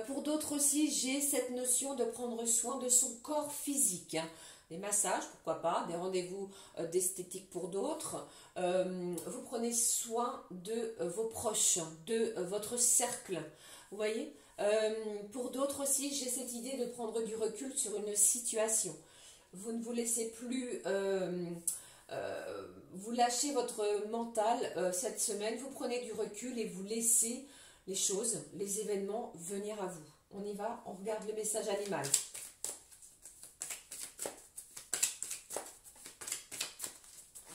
Pour d'autres aussi, j'ai cette notion de prendre soin de son corps physique. Hein. Des massages, pourquoi pas, des rendez-vous d'esthétique pour d'autres. Vous prenez soin de vos proches, de votre cercle. Vous voyez, pour d'autres aussi, j'ai cette idée de prendre du recul sur une situation. Vous ne vous laissez plus... vous lâchez votre mental cette semaine, vous prenez du recul et vous laissez les choses, les événements venir à vous. On y va, on regarde le message animal.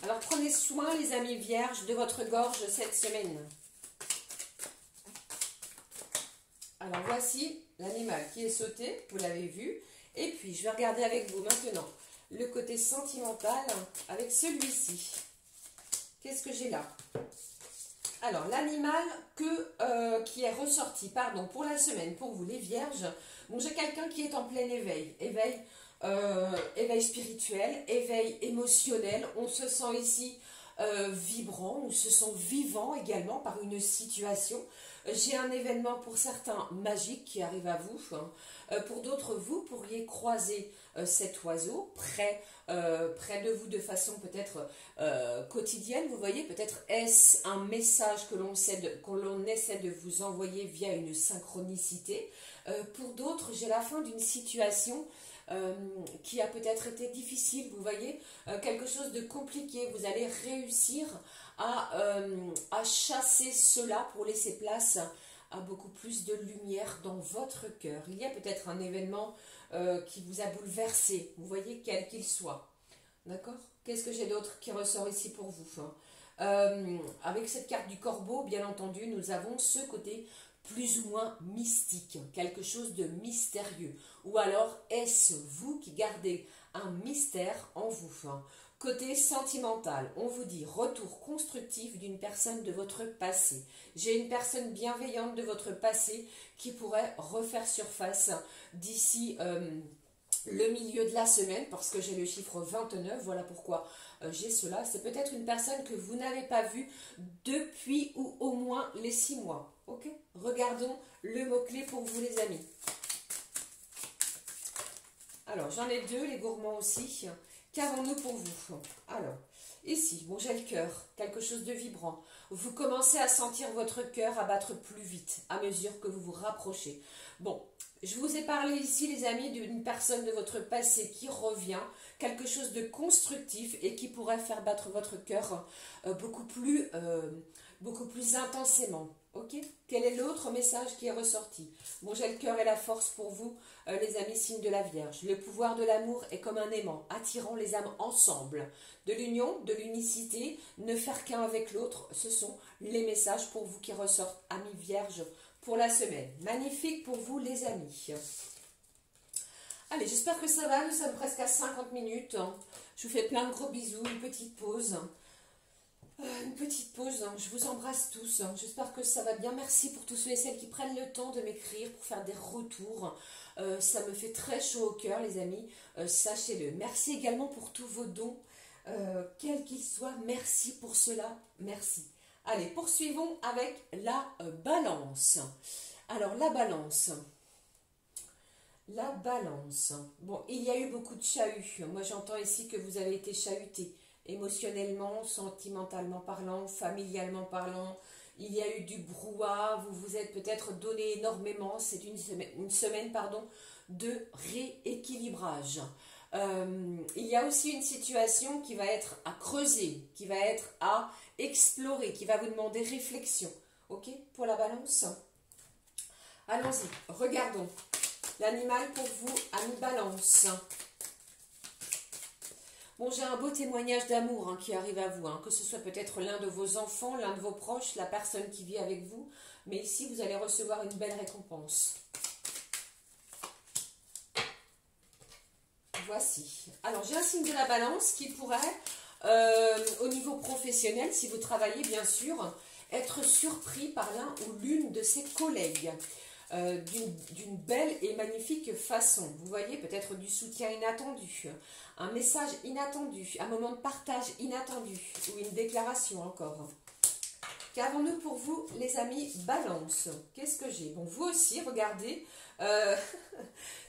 Alors prenez soin les amis vierges de votre gorge cette semaine. Alors voici l'animal qui est sauté, vous l'avez vu. Et puis je vais regarder avec vous maintenant le côté sentimental avec celui-ci. Qu'est-ce que j'ai là? Alors l'animal qui est ressorti, pardon, pour la semaine, pour vous les vierges. Bon, j'ai quelqu'un qui est en plein éveil. Éveil spirituel, éveil émotionnel. On se sent ici vibrant, on se sent vivant également par une situation. J'ai un événement pour certains magique qui arrive à vous. Hein. Pour d'autres, vous pourriez croiser cet oiseau près de vous de façon peut-être quotidienne. Vous voyez, peut-être est-ce un message que l'on essaie de vous envoyer via une synchronicité. Pour d'autres, j'ai la fin d'une situation qui a peut-être été difficile, vous voyez, quelque chose de compliqué. Vous allez réussir à chasser cela pour laisser place à beaucoup plus de lumière dans votre cœur. Il y a peut-être un événement qui vous a bouleversé, vous voyez, quel qu'il soit. D'accord? Qu'est-ce que j'ai d'autre qui ressort ici pour vous? Avec cette carte du corbeau, bien entendu, nous avons ce côté plus ou moins mystique, quelque chose de mystérieux. Ou alors, est-ce vous qui gardez un mystère en vous? Côté sentimental, on vous dit retour constructif d'une personne de votre passé. J'ai une personne bienveillante de votre passé qui pourrait refaire surface d'ici le milieu de la semaine, parce que j'ai le chiffre 29, voilà pourquoi j'ai cela. C'est peut-être une personne que vous n'avez pas vue depuis ou au moins les 6 mois. Ok? Regardons le mot-clé pour vous les amis. Alors, j'en ai 2, les gourmands aussi. Qu'avons-nous pour vous? Alors, Ici, bon, j'ai le cœur, quelque chose de vibrant. Vous commencez à sentir votre cœur à battre plus vite à mesure que vous vous rapprochez. Bon, je vous ai parlé ici, les amis, d'une personne de votre passé qui revient, quelque chose de constructif et qui pourrait faire battre votre cœur beaucoup plus intensément. Ok? Quel est l'autre message qui est ressorti? Bon, j'ai le cœur et la force pour vous, les amis, signe de la Vierge. Le pouvoir de l'amour est comme un aimant, attirant les âmes ensemble. De l'union, de l'unicité, ne faire qu'un avec l'autre, ce sont les messages pour vous qui ressortent, amis Vierge, pour la semaine. Magnifique pour vous, les amis. Allez, j'espère que ça va. Nous sommes presque à 50 minutes. Je vous fais plein de gros bisous, une petite pause. Je vous embrasse tous. J'espère que ça va bien. Merci pour tous ceux et celles qui prennent le temps de m'écrire pour faire des retours. Ça me fait très chaud au cœur, les amis. Sachez-le. Merci également pour tous vos dons, quels qu'ils soient. Merci pour cela. Merci. Allez, poursuivons avec la balance. Alors, la balance. La balance. Bon, il y a eu beaucoup de chahuts. Moi, j'entends ici que vous avez été chahutés. Émotionnellement, sentimentalement parlant, familialement parlant, il y a eu du brouhaha, vous vous êtes peut-être donné énormément, c'est une semaine de rééquilibrage. Il y a aussi une situation qui va être à creuser, qui va être à explorer, qui va vous demander réflexion. Ok, pour la balance? Allons-y, regardons. L'animal pour vous, ami balance. Bon, j'ai un beau témoignage d'amour qui arrive à vous, que ce soit peut-être l'un de vos enfants, l'un de vos proches, la personne qui vit avec vous, mais ici vous allez recevoir une belle récompense. Voici. Alors j'ai un signe de la balance qui pourrait, au niveau professionnel, si vous travaillez bien sûr, être surpris par l'un ou l'une de ses collègues. D'une belle et magnifique façon. Vous voyez, peut-être du soutien inattendu, un message inattendu, un moment de partage inattendu, ou une déclaration encore. Qu'avons-nous pour vous, les amis balance? Qu'est-ce que j'ai? Bon, vous aussi, regardez,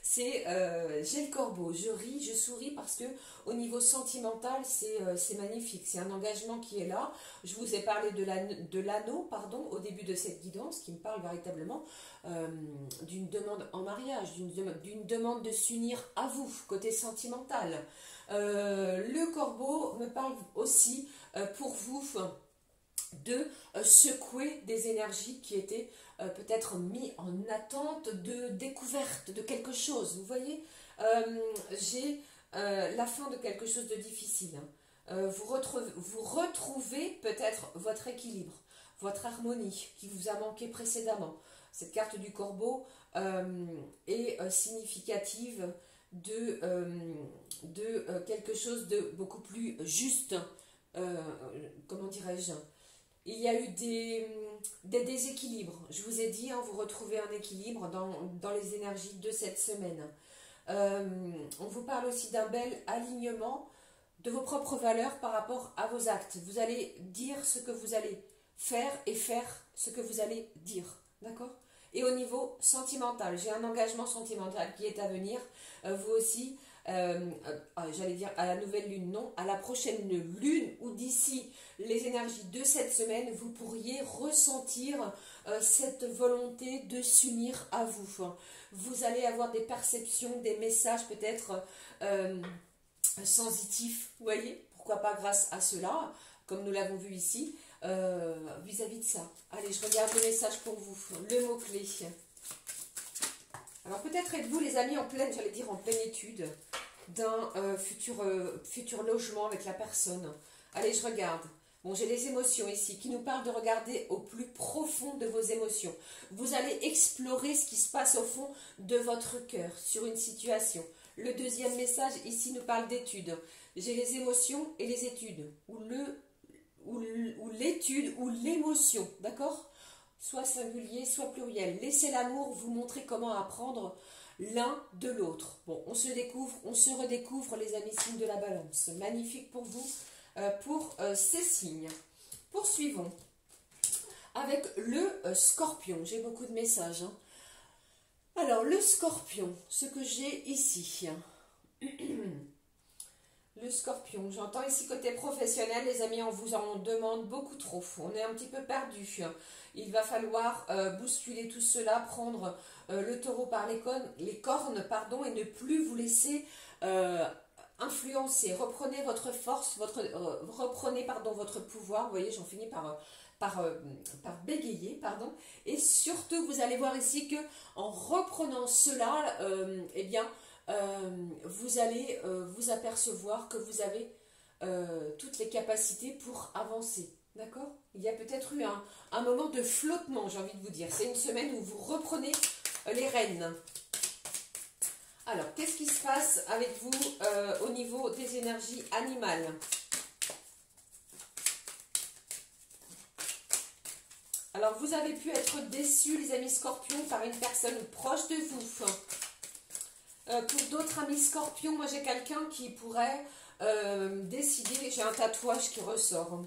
j'ai le corbeau, je ris, je souris parce que au niveau sentimental, c'est magnifique, c'est un engagement qui est là. Je vous ai parlé de l'anneau, au début de cette guidance, qui me parle véritablement d'une demande en mariage, d'une demande de s'unir à vous, côté sentimental. Le corbeau me parle aussi pour vous de secouer des énergies qui étaient peut-être mis en attente de découverte de quelque chose. Vous voyez, j'ai la fin de quelque chose de difficile. Vous retrouvez peut-être votre équilibre, votre harmonie qui vous a manqué précédemment. Cette carte du corbeau est significative de quelque chose de beaucoup plus juste. Comment dirais-je? Il y a eu des déséquilibres. Je vous ai dit, vous retrouvez un équilibre dans les énergies de cette semaine. On vous parle aussi d'un bel alignement de vos propres valeurs par rapport à vos actes. Vous allez dire ce que vous allez faire et faire ce que vous allez dire. D'accord? Et au niveau sentimental, j'ai un engagement sentimental qui est à venir. Vous aussi, j'allais dire à la nouvelle lune, non, à la prochaine lune ou d'ici les énergies de cette semaine, vous pourriez ressentir cette volonté de s'unir à vous. Vous allez avoir des perceptions, des messages peut-être sensitifs, vous voyez, pourquoi pas grâce à cela, comme nous l'avons vu ici, vis-à-vis de ça. Allez, je regarde le message pour vous, le mot-clé. Alors peut-être êtes-vous les amis en pleine, j'allais dire en pleine étude d'un futur logement avec la personne. Allez, je regarde. Bon, j'ai les émotions ici qui nous parlent de regarder au plus profond de vos émotions. Vous allez explorer ce qui se passe au fond de votre cœur sur une situation. Le deuxième message ici nous parle d'études. J'ai les émotions et les études, ou l'étude ou l'émotion, d'accord? Soit singulier, soit pluriel. Laissez l'amour vous montrer comment apprendre l'un de l'autre. Bon, on se découvre, on se redécouvre, les amis signes de la balance. Magnifique pour vous, pour ces signes. Poursuivons avec le scorpion. J'ai beaucoup de messages. Alors, le scorpion, ce que j'ai ici. Le scorpion, j'entends ici côté professionnel, les amis, on vous en demande beaucoup trop. On est un petit peu perdu. Il va falloir bousculer tout cela, prendre le taureau par les cornes, pardon, et ne plus vous laisser influencer. Reprenez votre force, reprenez pardon, votre pouvoir. Vous voyez, j'en finis par bégayer, pardon. Et surtout, vous allez voir ici que en reprenant cela, eh bien, vous allez vous apercevoir que vous avez toutes les capacités pour avancer. D'accord? Il y a peut-être eu un moment de flottement, j'ai envie de vous dire. C'est une semaine où vous reprenez les rênes. Alors, qu'est-ce qui se passe avec vous au niveau des énergies animales? Alors, vous avez pu être déçus, les amis scorpions, par une personne proche de vous. Pour d'autres amis scorpions, moi j'ai quelqu'un qui pourrait décider, j'ai un tatouage qui ressort.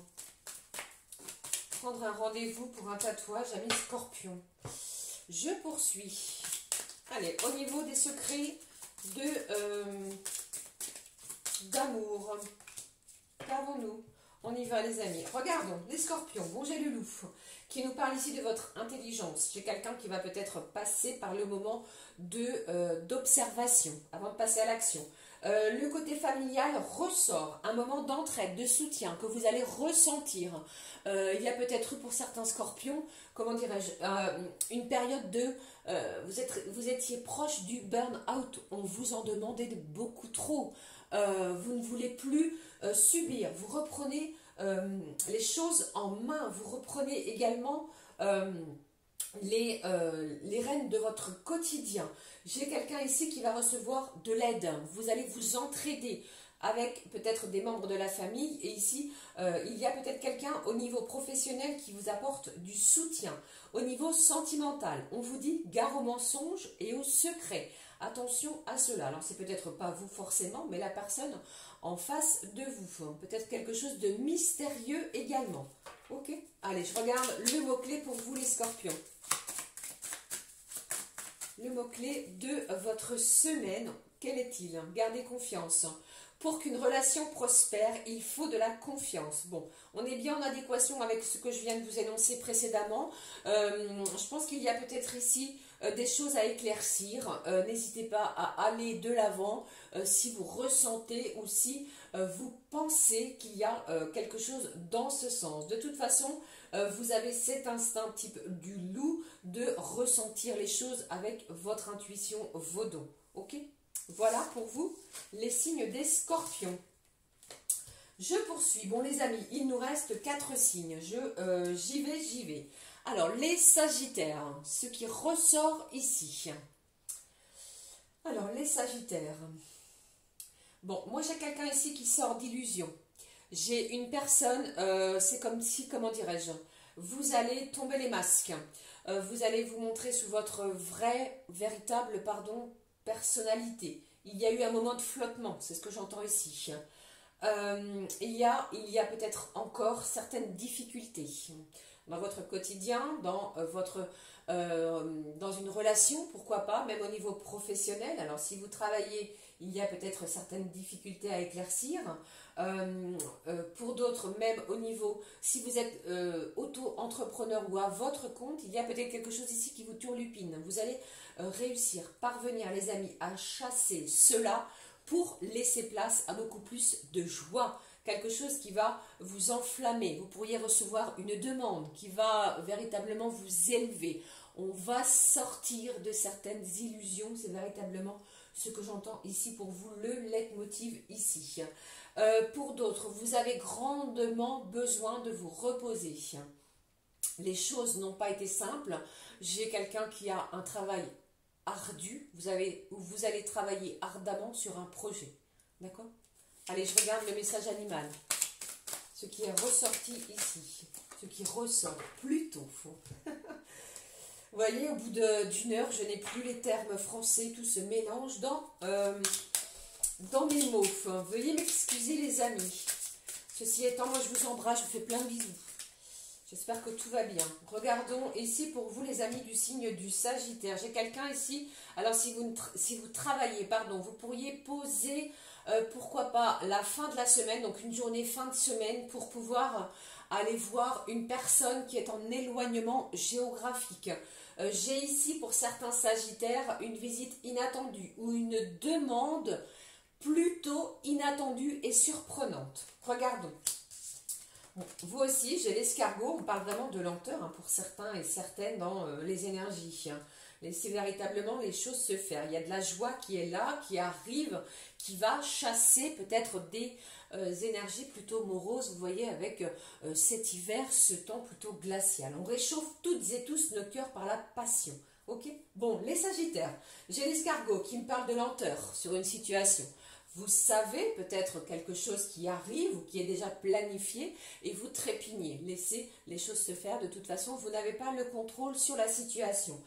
Prendre un rendez-vous pour un tatouage, amis scorpions. Je poursuis. Allez, au niveau des secrets d'amour, qu'avons-nous? On y va les amis. Regardons, les scorpions, bon j'ai le loup, qui nous parle ici de votre intelligence. J'ai quelqu'un qui va peut-être passer par le moment d'observation avant de passer à l'action. Le côté familial ressort, un moment d'entraide, de soutien que vous allez ressentir. Il y a peut-être eu pour certains scorpions, comment dirais-je, une période de... vous étiez proche du burn-out, on vous en demandait beaucoup trop. Vous ne voulez plus subir, vous reprenez les choses en main, vous reprenez également les rênes de votre quotidien. J'ai quelqu'un ici qui va recevoir de l'aide, vous allez vous entraider avec peut-être des membres de la famille, et ici il y a peut-être quelqu'un au niveau professionnel qui vous apporte du soutien. Au niveau sentimental, on vous dit gare aux mensonges et aux secrets. Attention à cela. Alors c'est peut-être pas vous forcément, mais la personne en face de vous. Peut-être quelque chose de mystérieux également. Ok? Allez, je regarde le mot-clé pour vous les scorpions. Le mot-clé de votre semaine, quel est-il? Gardez confiance. Pour qu'une relation prospère, il faut de la confiance. Bon, on est bien en adéquation avec ce que je viens de vous énoncer précédemment. Je pense qu'il y a peut-être ici des choses à éclaircir. N'hésitez pas à aller de l'avant si vous ressentez ou si vous pensez qu'il y a quelque chose dans ce sens. De toute façon, vous avez cet instinct type du loup de ressentir les choses avec votre intuition, vos dons. Ok? Voilà pour vous les signes des scorpions. Je poursuis. Bon les amis, il nous reste 4 signes. J'y vais. Alors les sagittaires, ce qui ressort ici. Alors les sagittaires. Bon, moi j'ai quelqu'un ici qui sort d'illusion. J'ai une personne, c'est comme si, comment dirais-je, vous allez tomber les masques. Vous allez vous montrer sous votre véritable, personnalité. Il y a eu un moment de flottement, c'est ce que j'entends ici. Il y a peut-être encore certaines difficultés dans votre quotidien, dans une relation, pourquoi pas, même au niveau professionnel. Alors si vous travaillez, il y a peut-être certaines difficultés à éclaircir. Pour d'autres, même au niveau, si vous êtes auto-entrepreneur ou à votre compte, il y a peut-être quelque chose ici qui vous turlupine. Vous allez réussir, parvenir les amis, à chasser cela pour laisser place à beaucoup plus de joie. Quelque chose qui va vous enflammer. Vous pourriez recevoir une demande qui va véritablement vous élever. On va sortir de certaines illusions. C'est véritablement ce que j'entends ici pour vous, le leitmotiv ici. Pour d'autres, vous avez grandement besoin de vous reposer. Les choses n'ont pas été simples. J'ai quelqu'un qui a un travail ardu. Vous allez travailler ardemment sur un projet. D'accord ? Allez, je regarde le message animal. Ce qui est ressorti ici. Ce qui ressort plutôt. Vous voyez, au bout d'une heure, je n'ai plus les termes français. Tout se mélange dans mes mots. Veuillez m'excuser les amis. Ceci étant, moi je vous embrasse, je vous fais plein de bisous. J'espère que tout va bien. Regardons ici pour vous les amis du signe du Sagittaire. J'ai quelqu'un ici, alors si vous travaillez, vous pourriez poser pourquoi pas la fin de la semaine, donc une journée fin de semaine pour pouvoir aller voir une personne qui est en éloignement géographique. J'ai ici pour certains sagittaires une visite inattendue ou une demande plutôt inattendue et surprenante. Regardons. Bon, vous aussi, j'ai l'escargot, on parle vraiment de lenteur hein, pour certains et certaines dans les énergies. Laissez véritablement les choses se faire. Il y a de la joie qui est là, qui arrive, qui va chasser peut-être des énergies plutôt moroses, vous voyez, avec cet hiver, ce temps plutôt glacial. On réchauffe toutes et tous nos cœurs par la passion. Ok? Bon, les sagittaires, j'ai l'escargot qui me parle de lenteur sur une situation. Vous savez peut-être quelque chose qui arrive ou qui est déjà planifié et vous trépignez. Laissez les choses se faire. De toute façon, vous n'avez pas le contrôle sur la situation.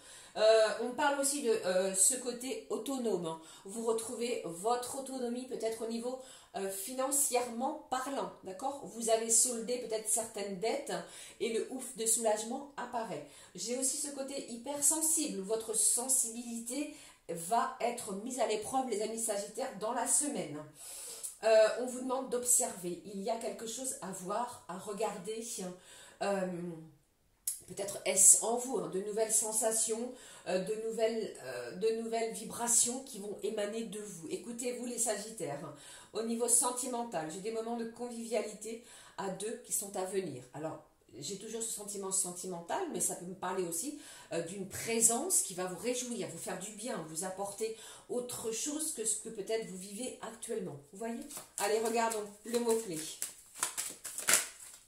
On parle aussi de ce côté autonome. Hein. Vous retrouvez votre autonomie peut-être au niveau financièrement parlant. D'accord? Vous avez soldé peut-être certaines dettes et le ouf de soulagement apparaît. J'ai aussi ce côté hypersensible. Votre sensibilité va être mise à l'épreuve, les amis sagittaires, dans la semaine. On vous demande d'observer. Il y a quelque chose à voir, à regarder. Peut-être est-ce en vous, hein, de nouvelles sensations, de nouvelles vibrations qui vont émaner de vous. Écoutez-vous les sagittaires. Hein. Au niveau sentimental, j'ai des moments de convivialité à deux qui sont à venir. Alors, j'ai toujours ce sentiment sentimental, mais ça peut me parler aussi d'une présence qui va vous réjouir, vous faire du bien, vous apporter autre chose que ce que peut-être vous vivez actuellement. Vous voyez? Allez, regardons le mot-clé.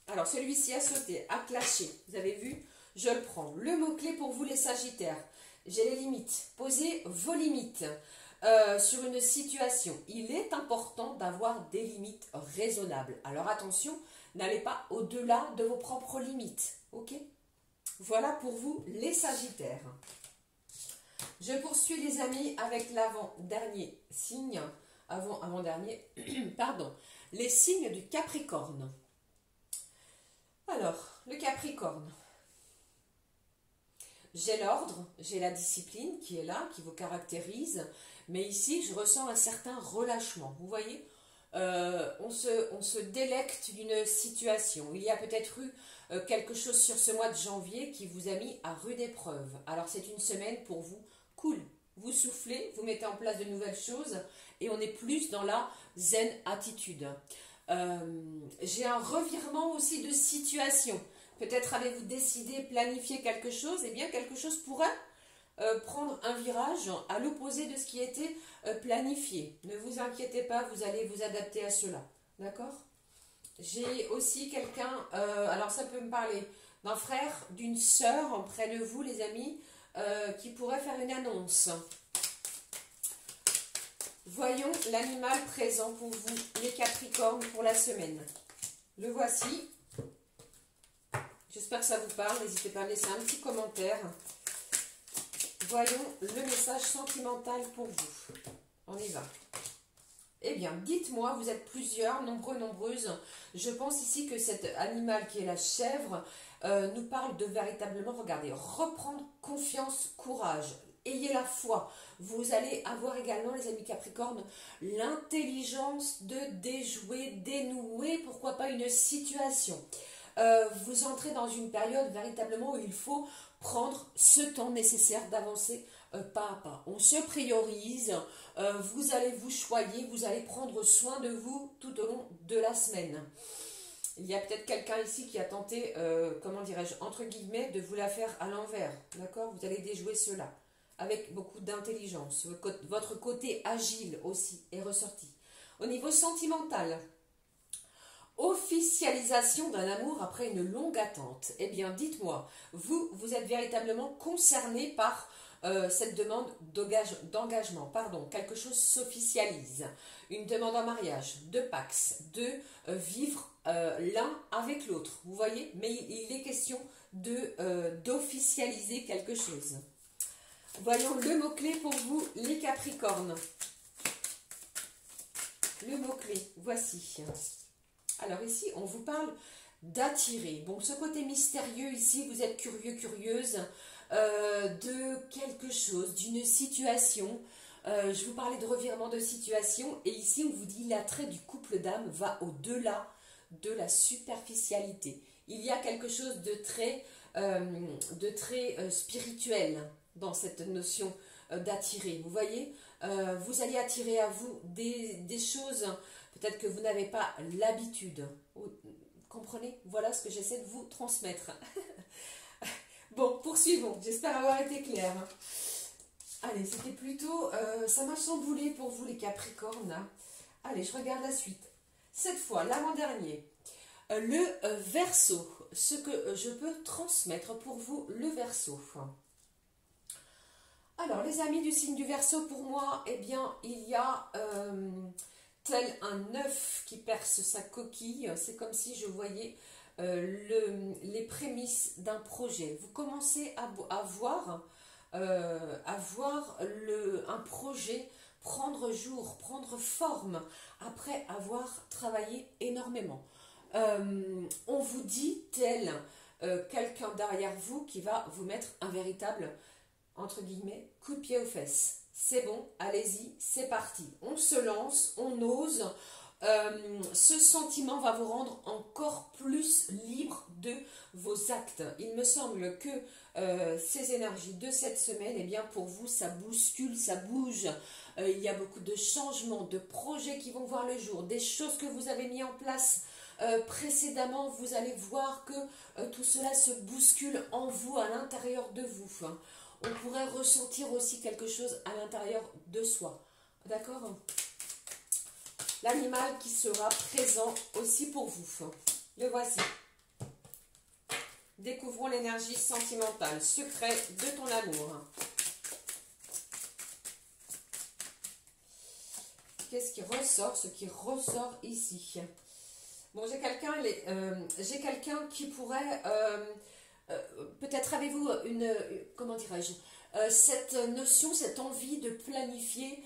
Alors, celui-ci a sauté, a clashé. Vous avez vu? Je le prends. Le mot-clé pour vous, les sagittaires. J'ai les limites. Posez vos limites sur une situation. Il est important d'avoir des limites raisonnables. Alors, attention, n'allez pas au-delà de vos propres limites. Ok? Voilà pour vous, les sagittaires. Je poursuis, les amis, avec l'avant-dernier signe. Avant-dernier, pardon. Les signes du Capricorne. Alors, le Capricorne. J'ai l'ordre, j'ai la discipline qui est là, qui vous caractérise. Mais ici, je ressens un certain relâchement. Vous voyez? On se délecte d'une situation. Il y a peut-être eu quelque chose sur ce mois de janvier qui vous a mis à rude épreuve. Alors c'est une semaine pour vous cool. Vous soufflez, vous mettez en place de nouvelles choses et on est plus dans la zen attitude. J'ai un revirement aussi de situation. Peut-être avez-vous décidé, planifier quelque chose, et bien quelque chose pourrait prendre un virage à l'opposé de ce qui était planifié. Ne vous inquiétez pas, vous allez vous adapter à cela. D'accord? J'ai aussi quelqu'un, alors ça peut me parler d'un frère, d'une sœur près de vous, les amis, qui pourrait faire une annonce. Voyons l'animal présent pour vous, les Capricornes, pour la semaine. Le voici. J'espère que ça vous parle. N'hésitez pas à me laisser un petit commentaire. Voyons le message sentimental pour vous. On y va. Eh bien, dites-moi, vous êtes plusieurs, nombreux, nombreuses. Je pense ici que cet animal qui est la chèvre nous parle de véritablement, regardez, reprendre confiance, courage. Ayez la foi. Vous allez avoir également, les amis Capricornes, l'intelligence de déjouer, dénouer, pourquoi pas une situation. Vous entrez dans une période véritablement où il faut prendre ce temps nécessaire d'avancer pas à pas. On se priorise, vous allez vous choyer, vous allez prendre soin de vous tout au long de la semaine. Il y a peut-être quelqu'un ici qui a tenté, comment dirais-je, entre guillemets, de vous la faire à l'envers. D'accord? Vous allez déjouer cela avec beaucoup d'intelligence. Votre côté agile aussi est ressorti. Au niveau sentimental, officialisation d'un amour après une longue attente. Eh bien, dites-moi, vous êtes véritablement concerné par cette demande d'engagement. Quelque chose s'officialise. Une demande en mariage, de pax, de vivre l'un avec l'autre. Vous voyez? Mais il est question d'officialiser quelque chose. Voyons le mot-clé pour vous, les Capricornes. Le mot-clé, voici. Alors ici, on vous parle d'attirer. Bon, ce côté mystérieux ici, vous êtes curieux, curieuse de quelque chose, d'une situation. Je vous parlais de revirement de situation et ici on vous dit l'attrait du couple d'âme va au-delà de la superficialité. Il y a quelque chose de très spirituel dans cette notion d'attirer. Vous voyez, vous allez attirer à vous des choses peut-être que vous n'avez pas l'habitude. Vous comprenez? Voilà ce que j'essaie de vous transmettre. Bon, poursuivons. J'espère avoir été claire. Allez, c'était plutôt... ça m'a chamboulé pour vous les Capricornes. Hein. Allez, je regarde la suite. Cette fois, l'avant-dernier. Le Verseau. Ce que je peux transmettre pour vous, le Verseau. Alors, les amis du signe du Verseau, pour moi, eh bien, il y a tel un œuf qui perce sa coquille. C'est comme si je voyais les prémices d'un projet. Vous commencez à voir un projet prendre jour, prendre forme, après avoir travaillé énormément. On vous dit tel quelqu'un derrière vous qui va vous mettre un véritable, entre guillemets, coup de pied aux fesses. C'est bon, allez-y, c'est parti. On se lance, on ose. Ce sentiment va vous rendre encore plus libre de vos actes. Il me semble que ces énergies de cette semaine, eh bien pour vous, ça bouscule, ça bouge. Il y a beaucoup de changements, de projets qui vont voir le jour, des choses que vous avez mis en place précédemment. Vous allez voir que tout cela se bouscule en vous, à l'intérieur de vous. Hein. On pourrait ressentir aussi quelque chose à l'intérieur de soi. D'accord ? L'animal qui sera présent aussi pour vous. Le voici. Découvrons l'énergie sentimentale, secret de ton amour. Qu'est-ce qui ressort? Ce qui ressort ici. Bon, j'ai quelqu'un qui pourrait... peut-être avez-vous une... Comment dirais-je cette notion, cette envie de planifier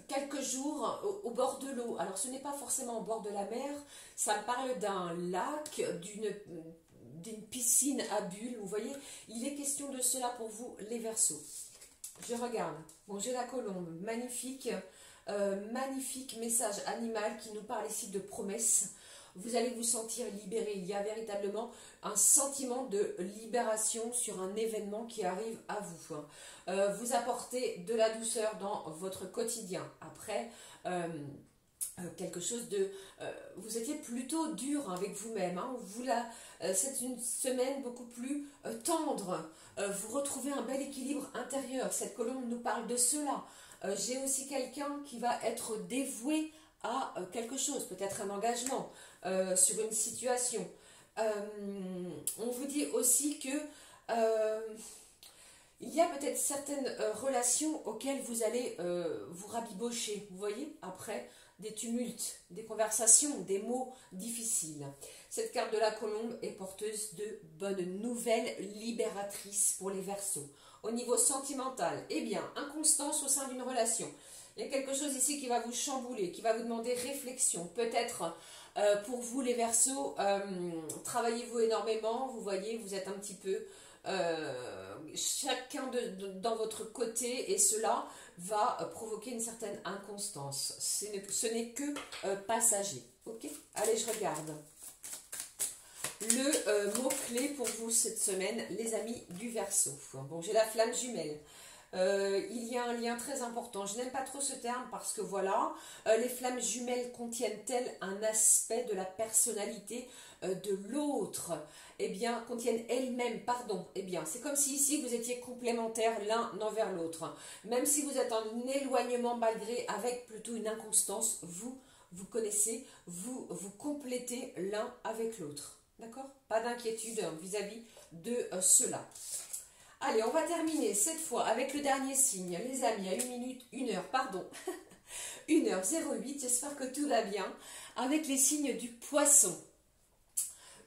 quelques jours au bord de l'eau. Alors, ce n'est pas forcément au bord de la mer. Ça parle d'un lac, d'une piscine à bulles. Vous voyez, il est question de cela pour vous, les Verseaux. Je regarde. Bon, j'ai la colombe. Magnifique. Magnifique message animal qui nous parle ici de promesses. Vous allez vous sentir libéré. Il y a véritablement un sentiment de libération sur un événement qui arrive à vous. Vous apportez de la douceur dans votre quotidien. Après, quelque chose de... vous étiez plutôt dur avec vous-même. Hein. C'est une semaine beaucoup plus tendre. Vous retrouvez un bel équilibre intérieur. Cette colombe nous parle de cela. J'ai aussi quelqu'un qui va être dévoué à quelque chose, peut-être un engagement sur une situation. On vous dit aussi que il y a peut-être certaines relations auxquelles vous allez vous rabibocher, vous voyez, après des tumultes, des conversations, des mots difficiles. Cette carte de la colombe est porteuse de bonnes nouvelles libératrices pour les Verseaux. Au niveau sentimental, eh bien, inconstance au sein d'une relation. Il y a quelque chose ici qui va vous chambouler, qui va vous demander réflexion. Peut-être pour vous les Verseaux, travaillez-vous énormément, vous voyez, vous êtes un petit peu chacun dans votre côté et cela va provoquer une certaine inconstance. Ce n'est que passager. Ok ? Allez, je regarde. Le mot-clé pour vous cette semaine, les amis du Verseau. Bon, j'ai la flamme jumelle. Il y a un lien très important. Je n'aime pas trop ce terme parce que voilà, les flammes jumelles contiennent-elles un aspect de la personnalité de l'autre? Eh bien, contiennent elles-mêmes, pardon. Eh bien, c'est comme si ici vous étiez complémentaires l'un envers l'autre. Même si vous êtes en éloignement malgré, avec plutôt une inconstance, vous connaissez, vous complétez l'un avec l'autre. D'accord? Pas d'inquiétude vis-à-vis de cela. Allez, on va terminer cette fois avec le dernier signe. Les amis, à 1 heure, pardon. 1h08, j'espère que tout va bien. Avec les signes du Poisson.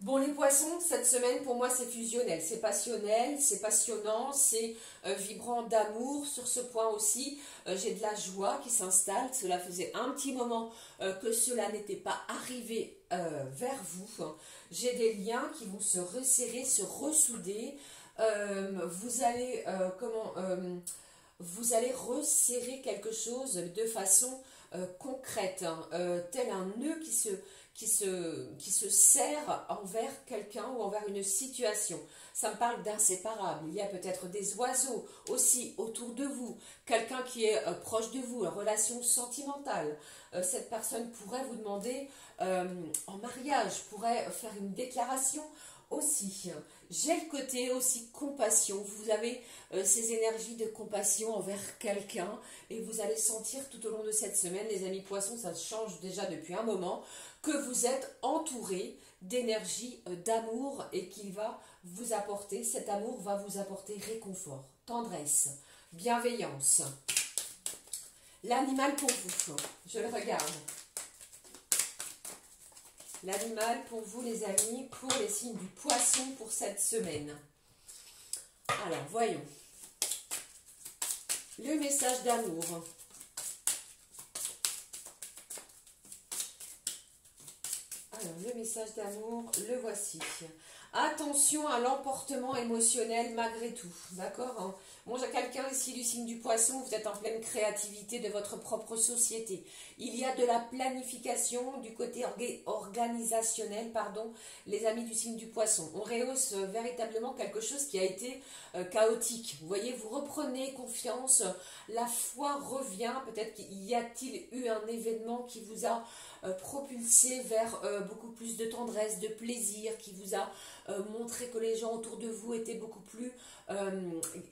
Bon, les Poissons, cette semaine, pour moi, c'est fusionnel. C'est passionnel, c'est passionnant, c'est vibrant d'amour. Sur ce point aussi, j'ai de la joie qui s'installe. Cela faisait un petit moment que cela n'était pas arrivé vers vous. J'ai des liens qui vont se resserrer, se ressouder. Vous allez vous allez resserrer quelque chose de façon concrète, hein, tel un nœud qui se serre envers quelqu'un ou envers une situation. Ça me parle d'inséparables. Il y a peut-être des oiseaux aussi autour de vous, quelqu'un qui est proche de vous, une relation sentimentale. Cette personne pourrait vous demander en mariage, pourrait faire une déclaration aussi. J'ai le côté aussi compassion. Vous avez ces énergies de compassion envers quelqu'un et vous allez sentir tout au long de cette semaine, les amis poissons, ça change déjà depuis un moment, que vous êtes entouré d'énergie d'amour et qu'il va vous apporter, cet amour va vous apporter réconfort, tendresse, bienveillance. L'animal pour vous, je le regarde. L'animal pour vous les amis, pour les signes du poisson pour cette semaine. Alors voyons. Le message d'amour. Alors le message d'amour, le voici. Attention à l'emportement émotionnel malgré tout, d'accord, hein. Bon, j'ai quelqu'un ici du signe du poisson, vous êtes en pleine créativité de votre propre société. Il y a de la planification du côté organisationnel, pardon, les amis du signe du poisson. On rehausse véritablement quelque chose qui a été chaotique. Vous voyez, vous reprenez confiance, la foi revient, peut-être qu'il y a-t-il eu un événement qui vous a propulsé vers beaucoup plus de tendresse, de plaisir, qui vous a montré que les gens autour de vous étaient beaucoup plus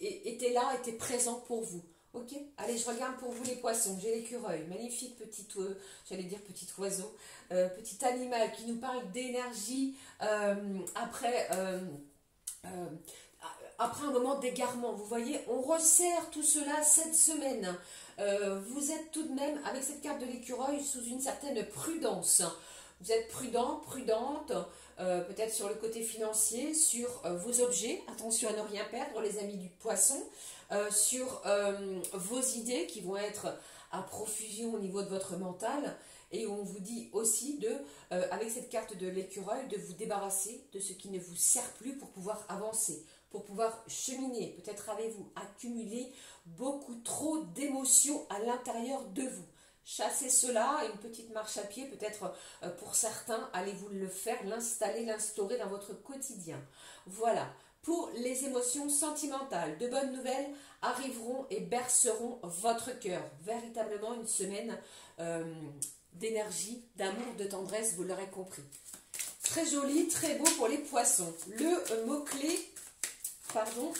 étaient là, étaient présents pour vous. Ok, allez, je regarde pour vous les poissons. J'ai l'écureuil, magnifique petit, j'allais dire petit oiseau, petit animal qui nous parle d'énergie après un moment d'égarement. Vous voyez, on resserre tout cela cette semaine. Vous êtes tout de même, avec cette carte de l'écureuil, sous une certaine prudence. Vous êtes prudent, prudente, peut-être sur le côté financier, sur vos objets. Attention à ne rien perdre, les amis du poisson. Sur vos idées qui vont être à profusion au niveau de votre mental. Et on vous dit aussi, avec cette carte de l'écureuil, de vous débarrasser de ce qui ne vous sert plus pour pouvoir avancer, pour pouvoir cheminer. Peut-être avez-vous accumulé beaucoup trop d'émotions à l'intérieur de vous. Chassez cela, une petite marche à pied, peut-être pour certains, allez-vous le faire, l'installer, l'instaurer dans votre quotidien. Voilà, pour les émotions sentimentales, de bonnes nouvelles arriveront et berceront votre cœur. Véritablement une semaine d'énergie, d'amour, de tendresse, vous l'aurez compris. Très joli, très beau pour les poissons. Le mot-clé, pardon,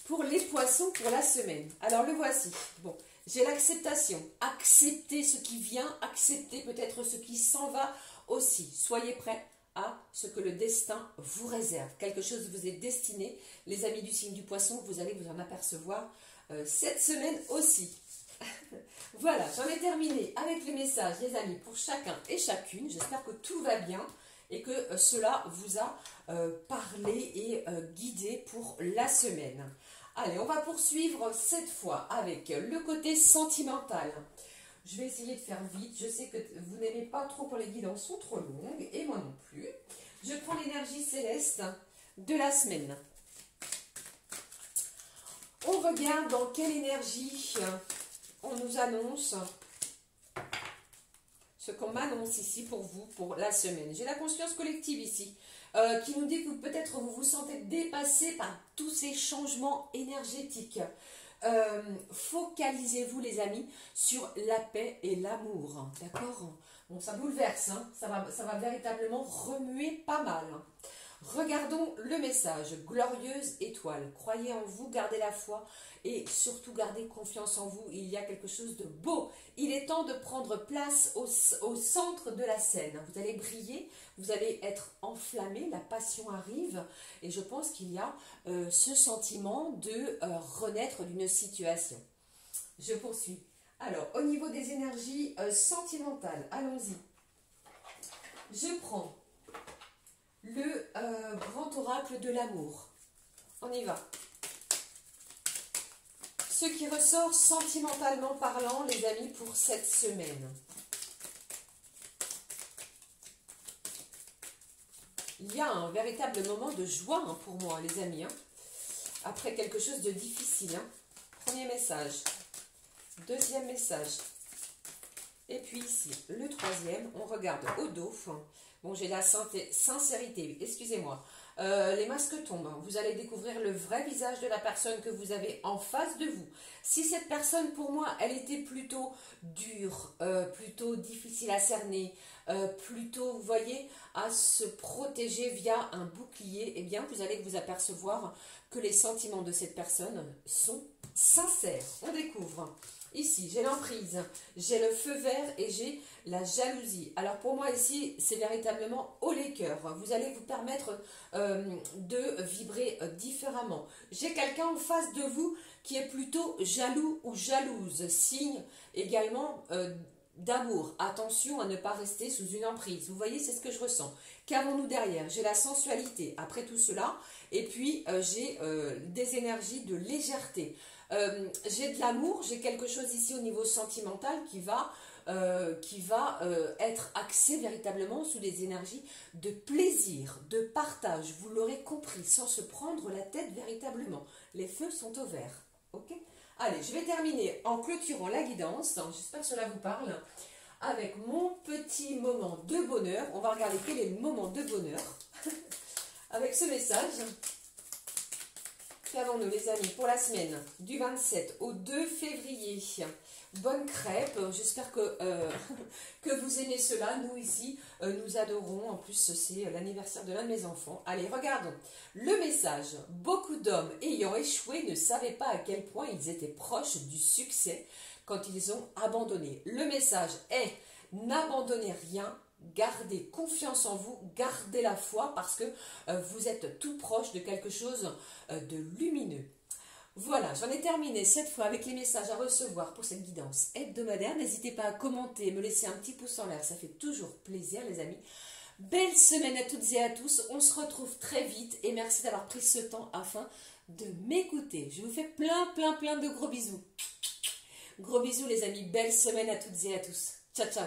pour les poissons pour la semaine. Alors le voici. Bon. J'ai l'acceptation. Acceptez ce qui vient, acceptez peut-être ce qui s'en va aussi. Soyez prêts à ce que le destin vous réserve. Quelque chose vous est destiné. Les amis du signe du poisson, vous allez vous en apercevoir cette semaine aussi. Voilà, j'en ai terminé avec les messages, les amis, pour chacun et chacune. J'espère que tout va bien et que cela vous a parlé et guidé pour la semaine. Allez, on va poursuivre cette fois avec le côté sentimental. Je vais essayer de faire vite. Je sais que vous n'aimez pas trop quand les guidances sont trop longues, et moi non plus. Je prends l'énergie céleste de la semaine. On regarde dans quelle énergie on nous annonce ce qu'on m'annonce ici pour vous, pour la semaine. J'ai la conscience collective ici. Qui nous dit que peut-être vous vous sentez dépassé par tous ces changements énergétiques. Focalisez-vous les amis sur la paix et l'amour, d'accord? Bon, ça bouleverse, hein, ça va véritablement remuer pas mal. Regardons le message, glorieuse étoile, croyez en vous, gardez la foi et surtout gardez confiance en vous, il y a quelque chose de beau. Il est temps de prendre place au centre de la scène, vous allez briller, vous allez être enflammé, la passion arrive et je pense qu'il y a ce sentiment de renaître d'une situation. Je poursuis. Alors, au niveau des énergies sentimentales, allons-y. Je prends le grand oracle de l'amour. On y va. Ce qui ressort sentimentalement parlant, les amis, pour cette semaine. Il y a un véritable moment de joie hein, pour moi, les amis. Hein. Après quelque chose de difficile. Hein. Premier message. Deuxième message. Et puis ici, le troisième, on regarde au dos. Bon, j'ai la sincérité, excusez-moi. Les masques tombent. Vous allez découvrir le vrai visage de la personne que vous avez en face de vous. Si cette personne, pour moi, elle était plutôt dure, plutôt difficile à cerner, plutôt, vous voyez, à se protéger via un bouclier, eh bien, vous allez vous apercevoir que les sentiments de cette personne sont sincères. On découvre. Ici, j'ai l'emprise, j'ai le feu vert et j'ai la jalousie. Alors pour moi ici, c'est véritablement haut les cœurs. Vous allez vous permettre de vibrer différemment. J'ai quelqu'un en face de vous qui est plutôt jaloux ou jalouse. Signe également d'amour. Attention à ne pas rester sous une emprise. Vous voyez, c'est ce que je ressens. Qu'avons-nous derrière? J'ai la sensualité après tout cela. Et puis, j'ai des énergies de légèreté. J'ai de l'amour, j'ai quelque chose ici au niveau sentimental qui va être axé véritablement sous des énergies de plaisir, de partage. Vous l'aurez compris, sans se prendre la tête véritablement. Les feux sont au vert. Ok? Allez, je vais terminer en clôturant la guidance. J'espère que cela vous parle. Avec mon petit moment de bonheur. On va regarder quel est le moment de bonheur. Avec ce message. Qu'avons-nous les amis pour la semaine du 27 au 2 février? Bonne crêpe, j'espère que vous aimez cela. Nous ici, nous adorons. En plus, c'est l'anniversaire de l'un de mes enfants. Allez, regardons. Le message. Beaucoup d'hommes ayant échoué ne savaient pas à quel point ils étaient proches du succès quand ils ont abandonné. Le message est: n'abandonnez rien. Gardez confiance en vous, gardez la foi parce que vous êtes tout proche de quelque chose de lumineux. Voilà, j'en ai terminé cette fois avec les messages à recevoir pour cette guidance hebdomadaire. N'hésitez pas à commenter, me laisser un petit pouce en l'air, ça fait toujours plaisir les amis. Belle semaine à toutes et à tous, on se retrouve très vite et merci d'avoir pris ce temps afin de m'écouter. Je vous fais plein de gros bisous. Gros bisous les amis, belle semaine à toutes et à tous. Ciao ciao.